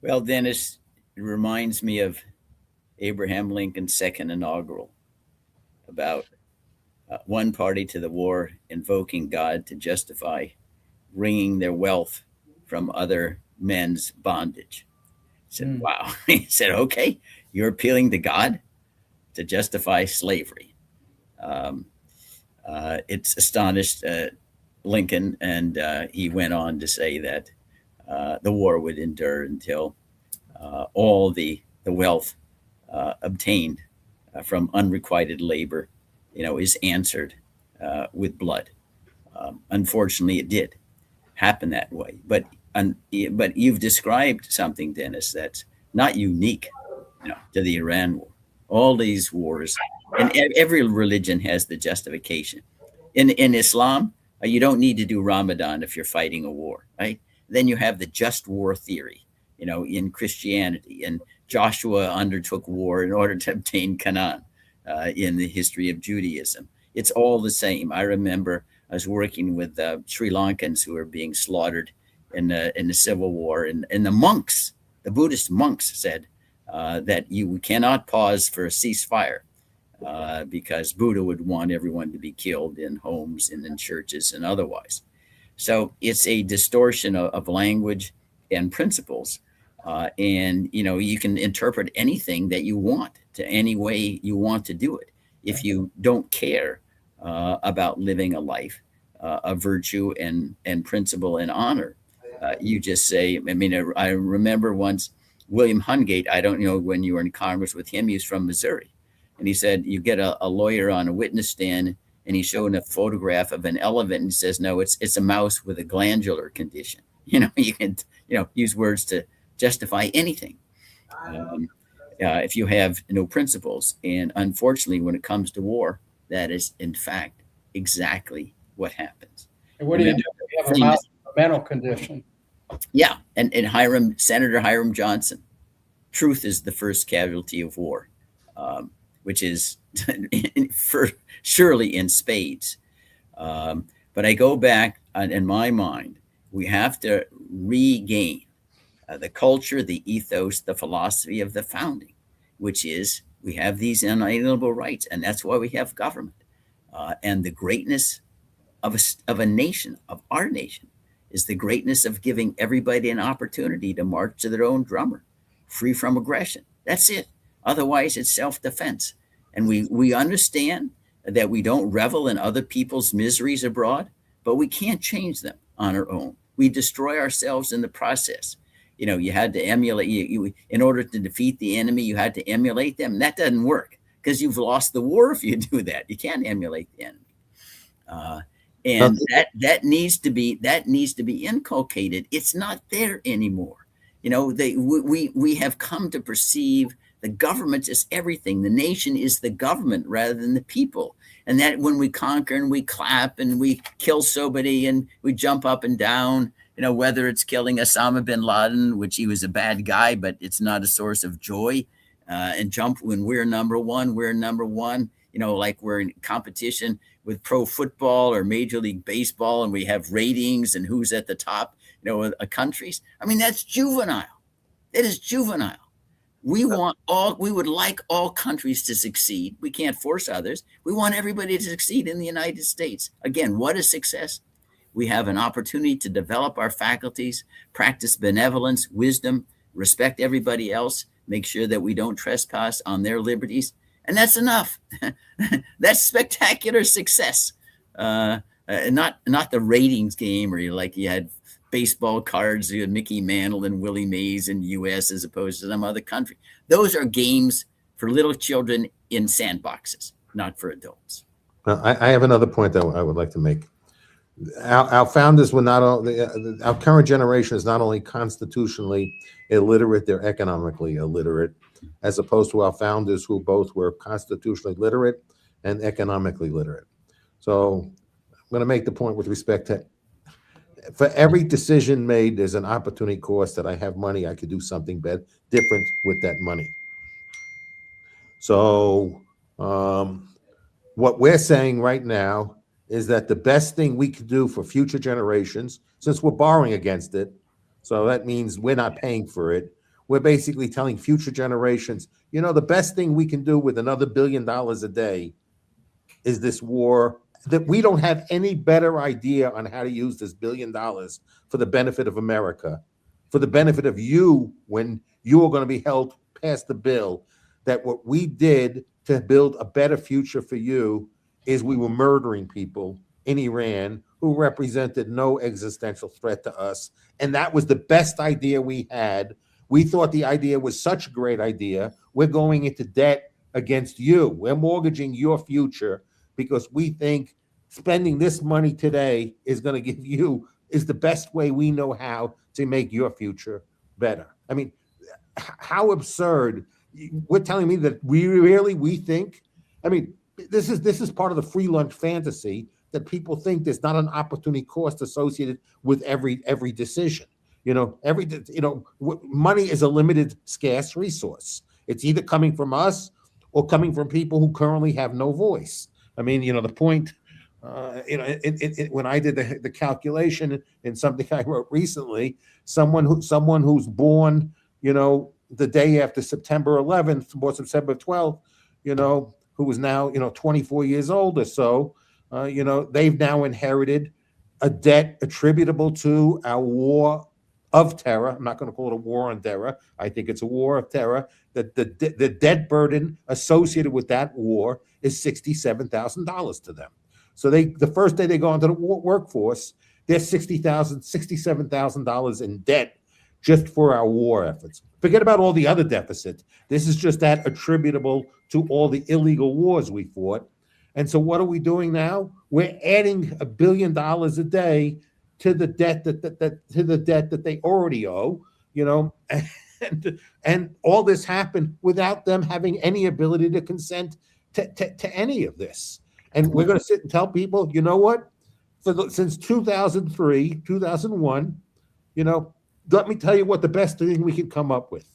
Well, Dennis, it reminds me of Abraham Lincoln's second inaugural, about one party to the war invoking God to justify wringing their wealth from other men's bondage. He said, wow. He said, okay, you're appealing to God to justify slavery. It's astonished Lincoln, and he went on to say that the war would endure until all the wealth obtained from unrequited labor, is answered with blood. Unfortunately, it did happen that way. But you've described something, Dennis, that's not unique, to the Iran war. All these wars, and every religion has the justification. In Islam, you don't need to do Ramadan if you're fighting a war, right? Then you have the just war theory, in Christianity, and Joshua undertook war in order to obtain Canaan in the history of Judaism. It's all the same. I remember I was working with Sri Lankans who were being slaughtered in the civil war, and the monks, the Buddhist monks, said that you cannot pause for a ceasefire because Buddha would want everyone to be killed in homes and in churches and otherwise. So it's a distortion of language and principles. And, you can interpret anything that you want to any way you want to do it. If you don't care about living a life of virtue and principle and honor, you just say, I remember once William Hungate, I don't know when you were in Congress with him, he was from Missouri. And he said, you get a lawyer on a witness stand and he's showing a photograph of an elephant and he says, no, it's a mouse with a glandular condition. You can, use words to justify anything if you have no principles. And unfortunately, when it comes to war, that is, in fact, exactly what happens. And what do you do if you have a mental condition? Yeah, and Senator Hiram Johnson, truth is the first casualty of war, which is surely in spades. But I go back, in my mind, we have to regain the culture, the ethos, the philosophy of the founding, which is we have these inalienable rights, and that's why we have government. And the greatness of a nation, of our nation, is the greatness of giving everybody an opportunity to march to their own drummer, free from aggression. That's it. Otherwise, it's self-defense. And we understand that we don't revel in other people's miseries abroad, but we can't change them on our own. We destroy ourselves in the process. You had to emulate, in order to defeat the enemy, you had to emulate them. And that doesn't work because you've lost the war if you do that. You can't emulate the enemy. And that needs to be inculcated. It's not there anymore. We have come to perceive the government is everything. The nation is the government rather than the people. And that when we conquer and we clap and we kill somebody and we jump up and down, whether it's killing Osama bin Laden, which he was a bad guy, but it's not a source of joy, and jump when we're number one, like we're in competition with pro football or Major League Baseball, and we have ratings and who's at the top, countries. I mean, that's juvenile. It is juvenile. We would like all countries to succeed. We can't force others. We want everybody to succeed in the United States. Again, what is success? We have an opportunity to develop our faculties, practice benevolence, wisdom, respect everybody else, make sure that we don't trespass on their liberties. And that's enough. That's spectacular success. Not the ratings game where you had baseball cards, you had Mickey Mantle and Willie Mays in the U.S. as opposed to some other country. Those are games for little children in sandboxes, not for adults. I have another point that I would like to make. Our founders were not only, our current generation is not only constitutionally illiterate, they're economically illiterate, as opposed to our founders who both were constitutionally literate and economically literate. So I'm going to make the point with respect to, for every decision made, there's an opportunity cost that I have money, I could do something different with that money. So what we're saying right now is that the best thing we could do for future generations, since we're borrowing against it, so that means we're not paying for it, we're basically telling future generations, the best thing we can do with another $1 billion a day is this war, that we don't have any better idea on how to use this $1 billion for the benefit of America, for the benefit of you when you are going to be held past the bill, that what we did to build a better future for you is we were murdering people in Iran who represented no existential threat to us. And that was the best idea we had. We thought the idea was such a great idea. We're going into debt against you. We're mortgaging your future because we think spending this money today is going to give you, is the best way we know how to make your future better. I mean, how absurd. We're telling me that we think, I mean, this is part of the free lunch fantasy that people think there's not an opportunity cost associated with every decision. Money is a limited, scarce resource. It's either coming from us or coming from people who currently have no voice. I mean, the point, when I did the calculation in something I wrote recently, someone who's born, the day after September 11th or September 12th, who is now, 24 years old or so, they've now inherited a debt attributable to our war of terror. I'm not going to call it a war on terror. I think it's a war of terror. That the debt burden associated with that war is $67,000 to them. So the first day they go into the workforce, they're $67,000 in debt just for our war efforts. Forget about all the other deficits. This is just that attributable to all the illegal wars we fought. And so what are we doing now? We're adding $1 billion a day to the debt that they already owe, and all this happened without them having any ability to consent to any of this. And we're going to sit and tell people, you know what? Since 2003, 2001, let me tell you what the best thing we can come up with.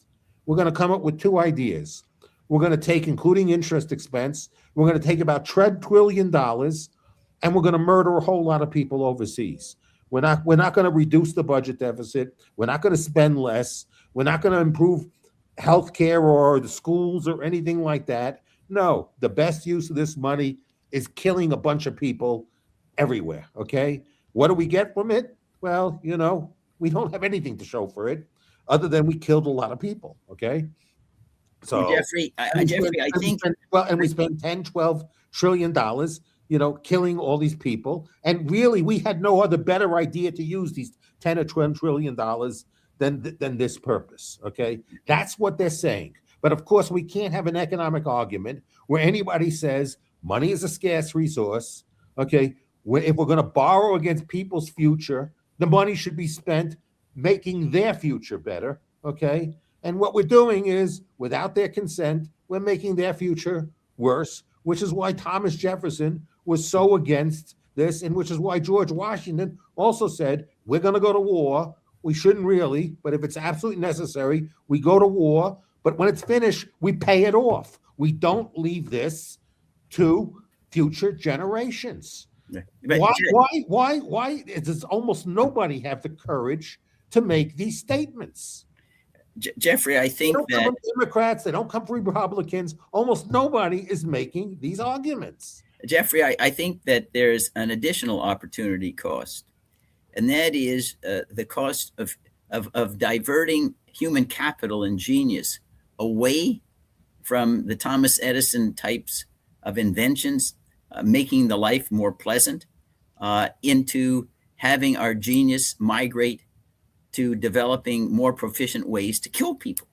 We're going to come up with two ideas. We're going to take, including interest expense, we're going to take about $1 trillion, and we're going to murder a whole lot of people overseas. We're not going to reduce the budget deficit. We're not going to spend less. We're not going to improve healthcare or the schools or anything like that. No, the best use of this money is killing a bunch of people everywhere. Okay. What do we get from it? Well, we don't have anything to show for it other than we killed a lot of people. Okay. So well, Jeffrey, I think we spend 10, 12 trillion dollars, killing all these people. And really, we had no other better idea to use these 10 or 12 trillion dollars than this purpose. Okay. That's what they're saying. But of course, we can't have an economic argument where anybody says money is a scarce resource. Okay. If we're going to borrow against people's future, the money should be spent making their future better. Okay. And what we're doing is, without their consent, we're making their future worse, which is why Thomas Jefferson was so against this, and which is why George Washington also said, we're going to go to war. We shouldn't really, but if it's absolutely necessary, we go to war. But when it's finished, we pay it off. We don't leave this to future generations. Why does almost nobody have the courage to make these statements? Jeffrey, I think they don't come from Democrats, they don't come from Republicans. Almost nobody is making these arguments. Jeffrey, I think that there's an additional opportunity cost, and that is the cost of diverting human capital and genius away from the Thomas Edison types of inventions, making the life more pleasant, into having our genius migrate to developing more proficient ways to kill people,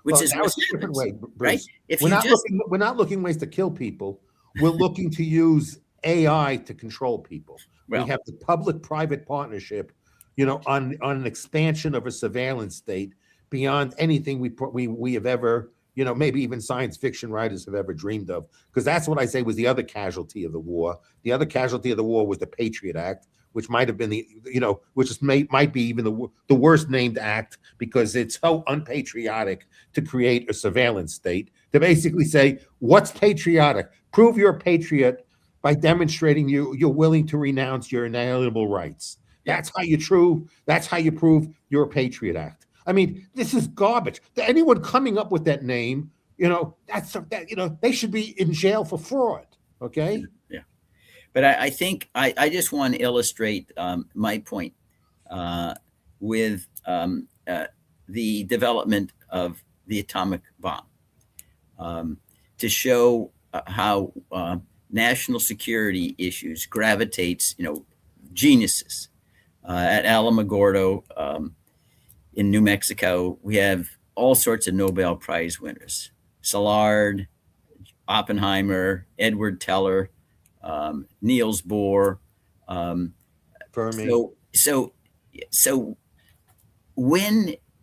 which is what's a different way, Bruce. Right? We're not looking ways to kill people. We're looking to use AI to control people. Well, we have the public-private partnership, on an expansion of a surveillance state beyond anything we have ever, maybe even science fiction writers have ever dreamed of. Because that's what I say was the other casualty of the war. The other casualty of the war was the Patriot Act, which might have been might be even the worst named act, because it's so unpatriotic to create a surveillance state, to basically say, what's patriotic? Prove you're a patriot by demonstrating you're willing to renounce your inalienable rights. That's how you prove you're a Patriot Act. I mean, this is garbage. Anyone coming up with that name, they should be in jail for fraud. Okay. Yeah. But I think I just want to illustrate my point with the development of the atomic bomb, to show how national security issues gravitates, geniuses. At Alamogordo in New Mexico, we have all sorts of Nobel Prize winners: Szilard, Oppenheimer, Edward Teller, Niels Bohr, Fermi. So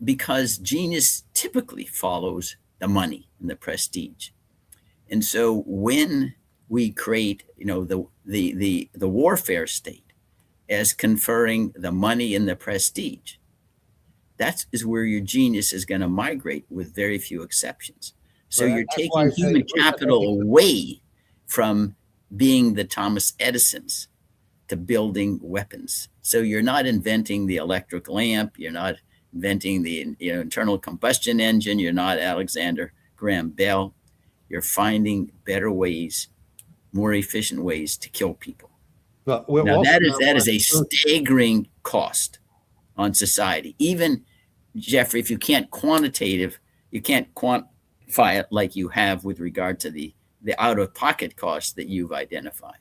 because genius typically follows the money and the prestige, and so when we create, the warfare state as conferring the money and the prestige, that is where your genius is going to migrate, with very few exceptions. So you're taking human capital away from being the Thomas Edisons to building weapons. So you're not inventing the electric lamp. You're not inventing the internal combustion engine. You're not Alexander Graham Bell. You're finding better ways, more efficient ways to kill people. Well, now that is a staggering cost on society. Even, Jeffrey, if you can't quantify it like you have with regard to the out-of-pocket costs that you've identified.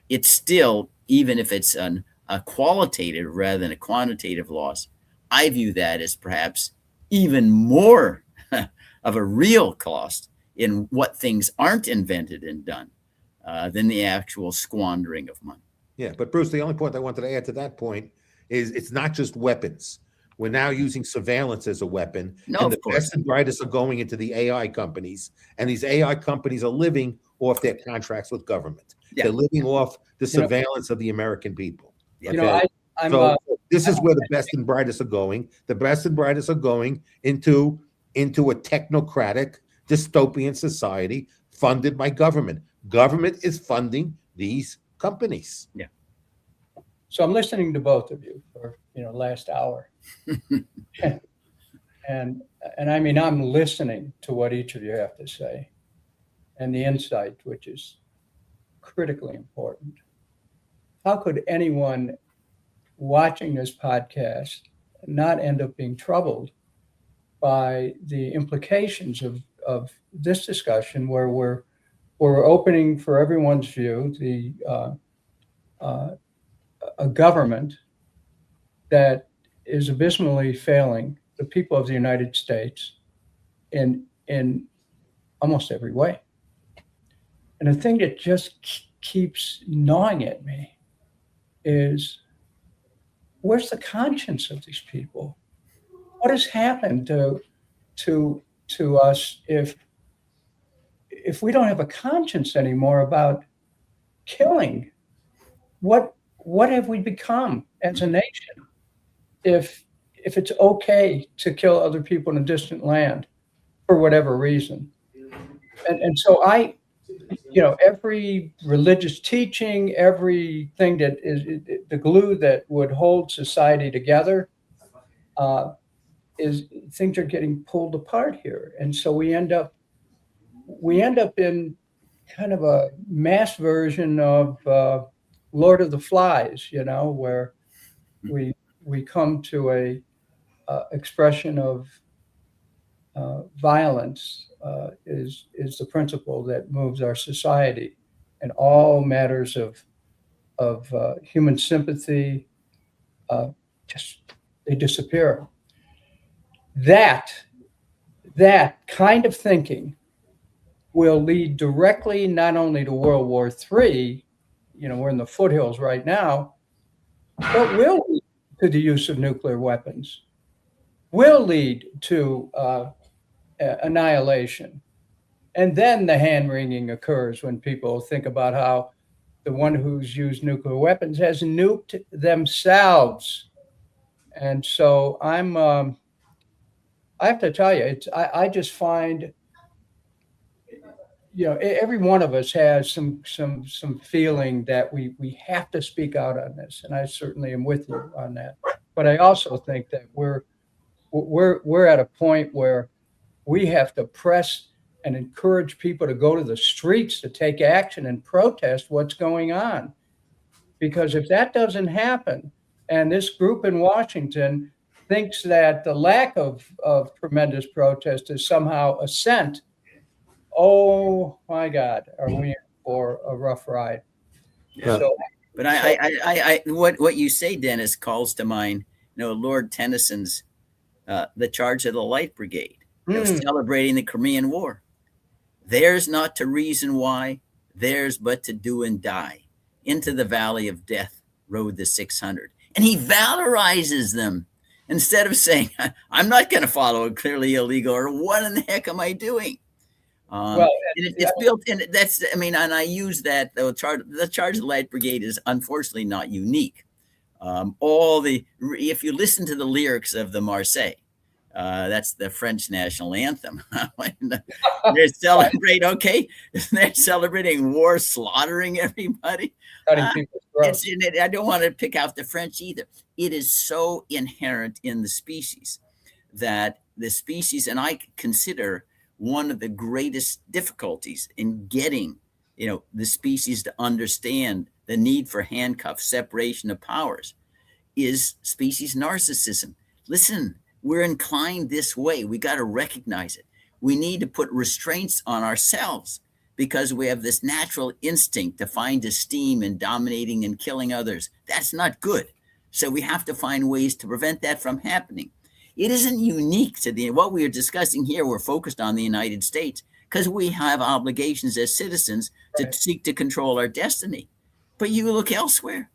It's still, even if it's a qualitative rather than a quantitative loss, I view that as perhaps even more of a real cost in what things aren't invented and done than the actual squandering of money. Yeah, but Bruce, the only point I wanted to add to that point is it's not just weapons. We're now using surveillance as a weapon. No, and the best and brightest are going into the AI companies, and these AI companies are living off their contracts with government. Yeah. They're living off the You know- surveillance of the American people. Yeah. You know, I'm So this is where the best and brightest are going. The best and brightest are going into a technocratic dystopian society funded by government. Government is funding these companies. so I'm listening to both of you for last hour, and I mean I'm listening to what each of you have to say, and the insight, which is critically important. How could anyone watching this podcast not end up being troubled by the implications of this discussion, where we're opening for everyone's view a government that is abysmally failing the people of the United States in almost every way. And the thing that just keeps gnawing at me is, where's the conscience of these people? What has happened to us if we don't have a conscience anymore about killing? What have we become as a nation if it's okay to kill other people in a distant land for whatever reason? And so every religious teaching, everything that is the glue that would hold society together, is things are getting pulled apart here. And so we end up in kind of a mass version of Lord of the Flies, where we come to a expression of violence is the principle that moves our society, and all matters of human sympathy just they disappear. That kind of thinking will lead directly not only to World War III, we're in the foothills right now, but will lead to the use of nuclear weapons, will lead to annihilation. And then the hand-wringing occurs when people think about how the one who's used nuclear weapons has nuked themselves. And so I have to tell you, I just find, every one of us has some feeling that we have to speak out on this, and I certainly am with you on that. But I also think that we're at a point where we have to press and encourage people to go to the streets to take action and protest what's going on. Because if that doesn't happen, and this group in Washington thinks that the lack of tremendous protest is somehow assent, oh my God, are we in for a rough ride? Yeah. But I what you say, Dennis, calls to mind, Lord Tennyson's The Charge of the Light Brigade, celebrating the Crimean War. Theirs not to reason why, theirs but to do and die. Into the valley of death rode the 600. And he valorizes them instead of saying, I'm not going to follow a clearly illegal, or what in the heck am I doing? It's built, and that's, and I use that, the Charge of the Light Brigade is unfortunately not unique. If you listen to the lyrics of the Marseillaise, that's the French national anthem. They're celebrating war, slaughtering everybody. I don't want to pick out the French either. It is so inherent in the species that the species, and I consider one of the greatest difficulties in getting, the species to understand the need for handcuffs, separation of powers, is species narcissism. Listen, we're inclined this way. We got to recognize it. We need to put restraints on ourselves because we have this natural instinct to find esteem in dominating and killing others. That's not good. So we have to find ways to prevent that from happening. It isn't unique to what we are discussing here. We're focused on the United States because we have obligations as citizens to seek to control our destiny. But you look elsewhere.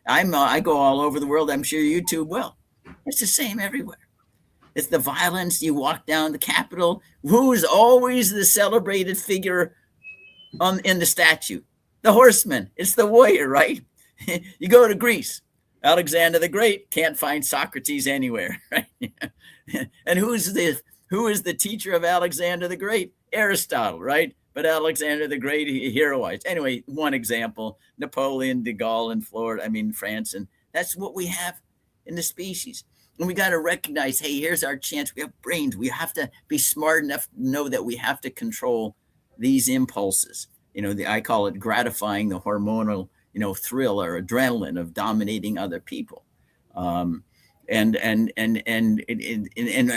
I go all over the world. I'm sure you too will. It's the same everywhere. It's the violence. You walk down the Capitol. Who is always the celebrated figure in the statue? The horseman. It's the warrior, right? You go to Greece. Alexander the Great can't find Socrates anywhere, right? And who is the teacher of Alexander the Great? Aristotle, right? But Alexander the Great, he heroized. Anyway, one example, Napoleon, de Gaulle in Florida, France. And that's what we have in the species. And we got to recognize, hey, here's our chance. We have brains. We have to be smart enough to know that we have to control these impulses. I call it gratifying the hormonal, thrill or adrenaline of dominating other people. And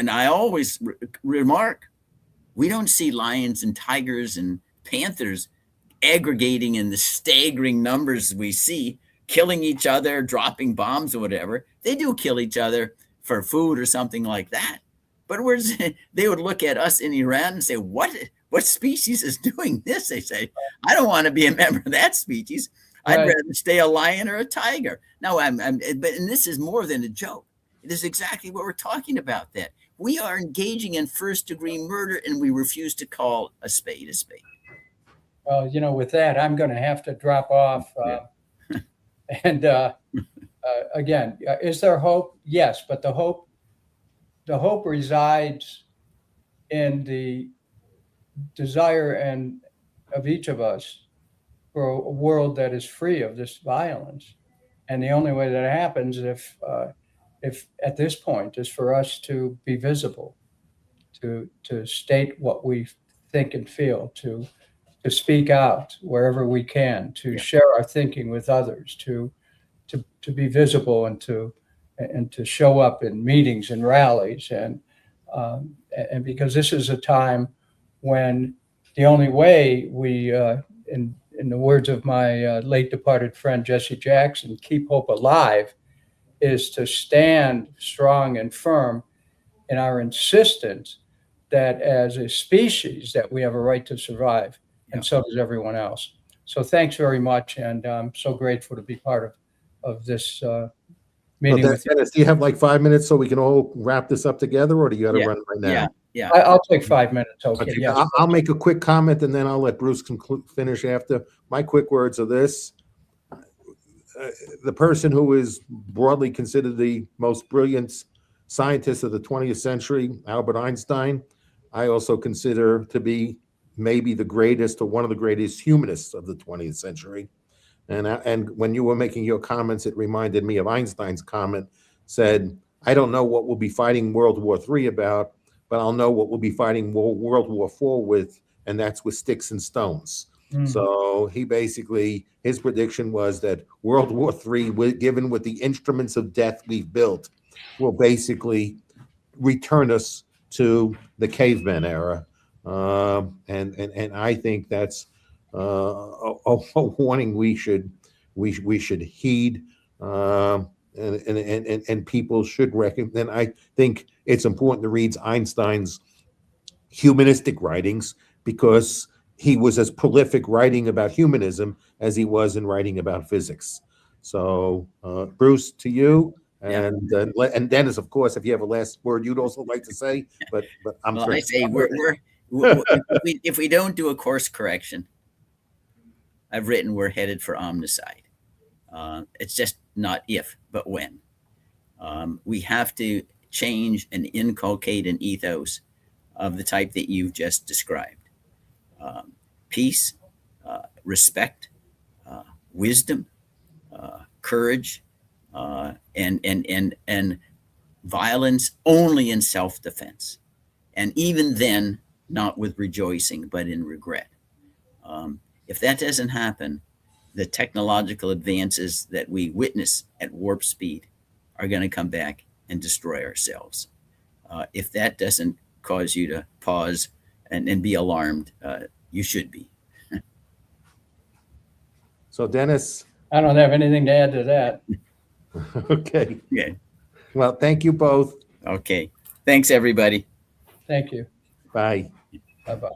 I always remark, we don't see lions and tigers and panthers aggregating in the staggering numbers we see, killing each other, dropping bombs or whatever. They do kill each other for food or something like that. But they would look at us in Iran and say, what species is doing this? They say, I don't want to be a member of that species. I'd rather stay a lion or a tiger. Now, and this is more than a joke. It is exactly what we're talking about, that we are engaging in first-degree murder and we refuse to call a spade a spade. Well, with that, I'm going to have to drop off. And again, is there hope? Yes, but the hope resides in the desire of each of us for a world that is free of this violence. And the only way that happens if at this point is for us to be visible, to state what we think and feel, to speak out wherever we can, to share our thinking with others, to be visible and to show up in meetings and rallies, and because this is a time when the only way we, in the words of my late departed friend Jesse Jackson, keep hope alive, is to stand strong and firm in our insistence that as a species that we have a right to survive, and so does everyone else. So thanks very much, and I'm so grateful to be part of this meeting. With Dennis, do you have like 5 minutes so we can all wrap this up together, or do you got to run right now? Yeah. I'll take 5 minutes. Okay. Yes. I'll make a quick comment and then I'll let Bruce finish after. My quick words are this. The person who is broadly considered the most brilliant scientist of the 20th century, Albert Einstein, I also consider to be maybe the greatest or one of the greatest humanists of the 20th century. And when you were making your comments, it reminded me of Einstein's comment, said, I don't know what we'll be fighting World War III about, but I'll know what we'll be fighting World War IV with, and that's with sticks and stones. So he basically, his prediction was that World War III, given with the instruments of death we've built, will basically return us to the caveman era. And I think that's a warning we should heed, and people should recognize. And I think it's important to read Einstein's humanistic writings, because he was as prolific writing about humanism as he was in writing about physics. So, Bruce, to you, and Dennis, of course, if you have a last word you'd also like to say, but I'm I say if we don't do a course correction, I've written we're headed for omnicide. It's just not if, but when. We have to change and inculcate an ethos of the type that you've just described. Peace, respect, wisdom, courage, and violence only in self-defense. And even then, not with rejoicing, but in regret. If that doesn't happen, the technological advances that we witness at warp speed are going to come back and destroy ourselves. If that doesn't cause you to pause and be alarmed, you should be. So, Dennis? I don't have anything to add to that. Okay. Yeah. Well, thank you both. Okay. Thanks, everybody. Thank you. Bye. Bye-bye.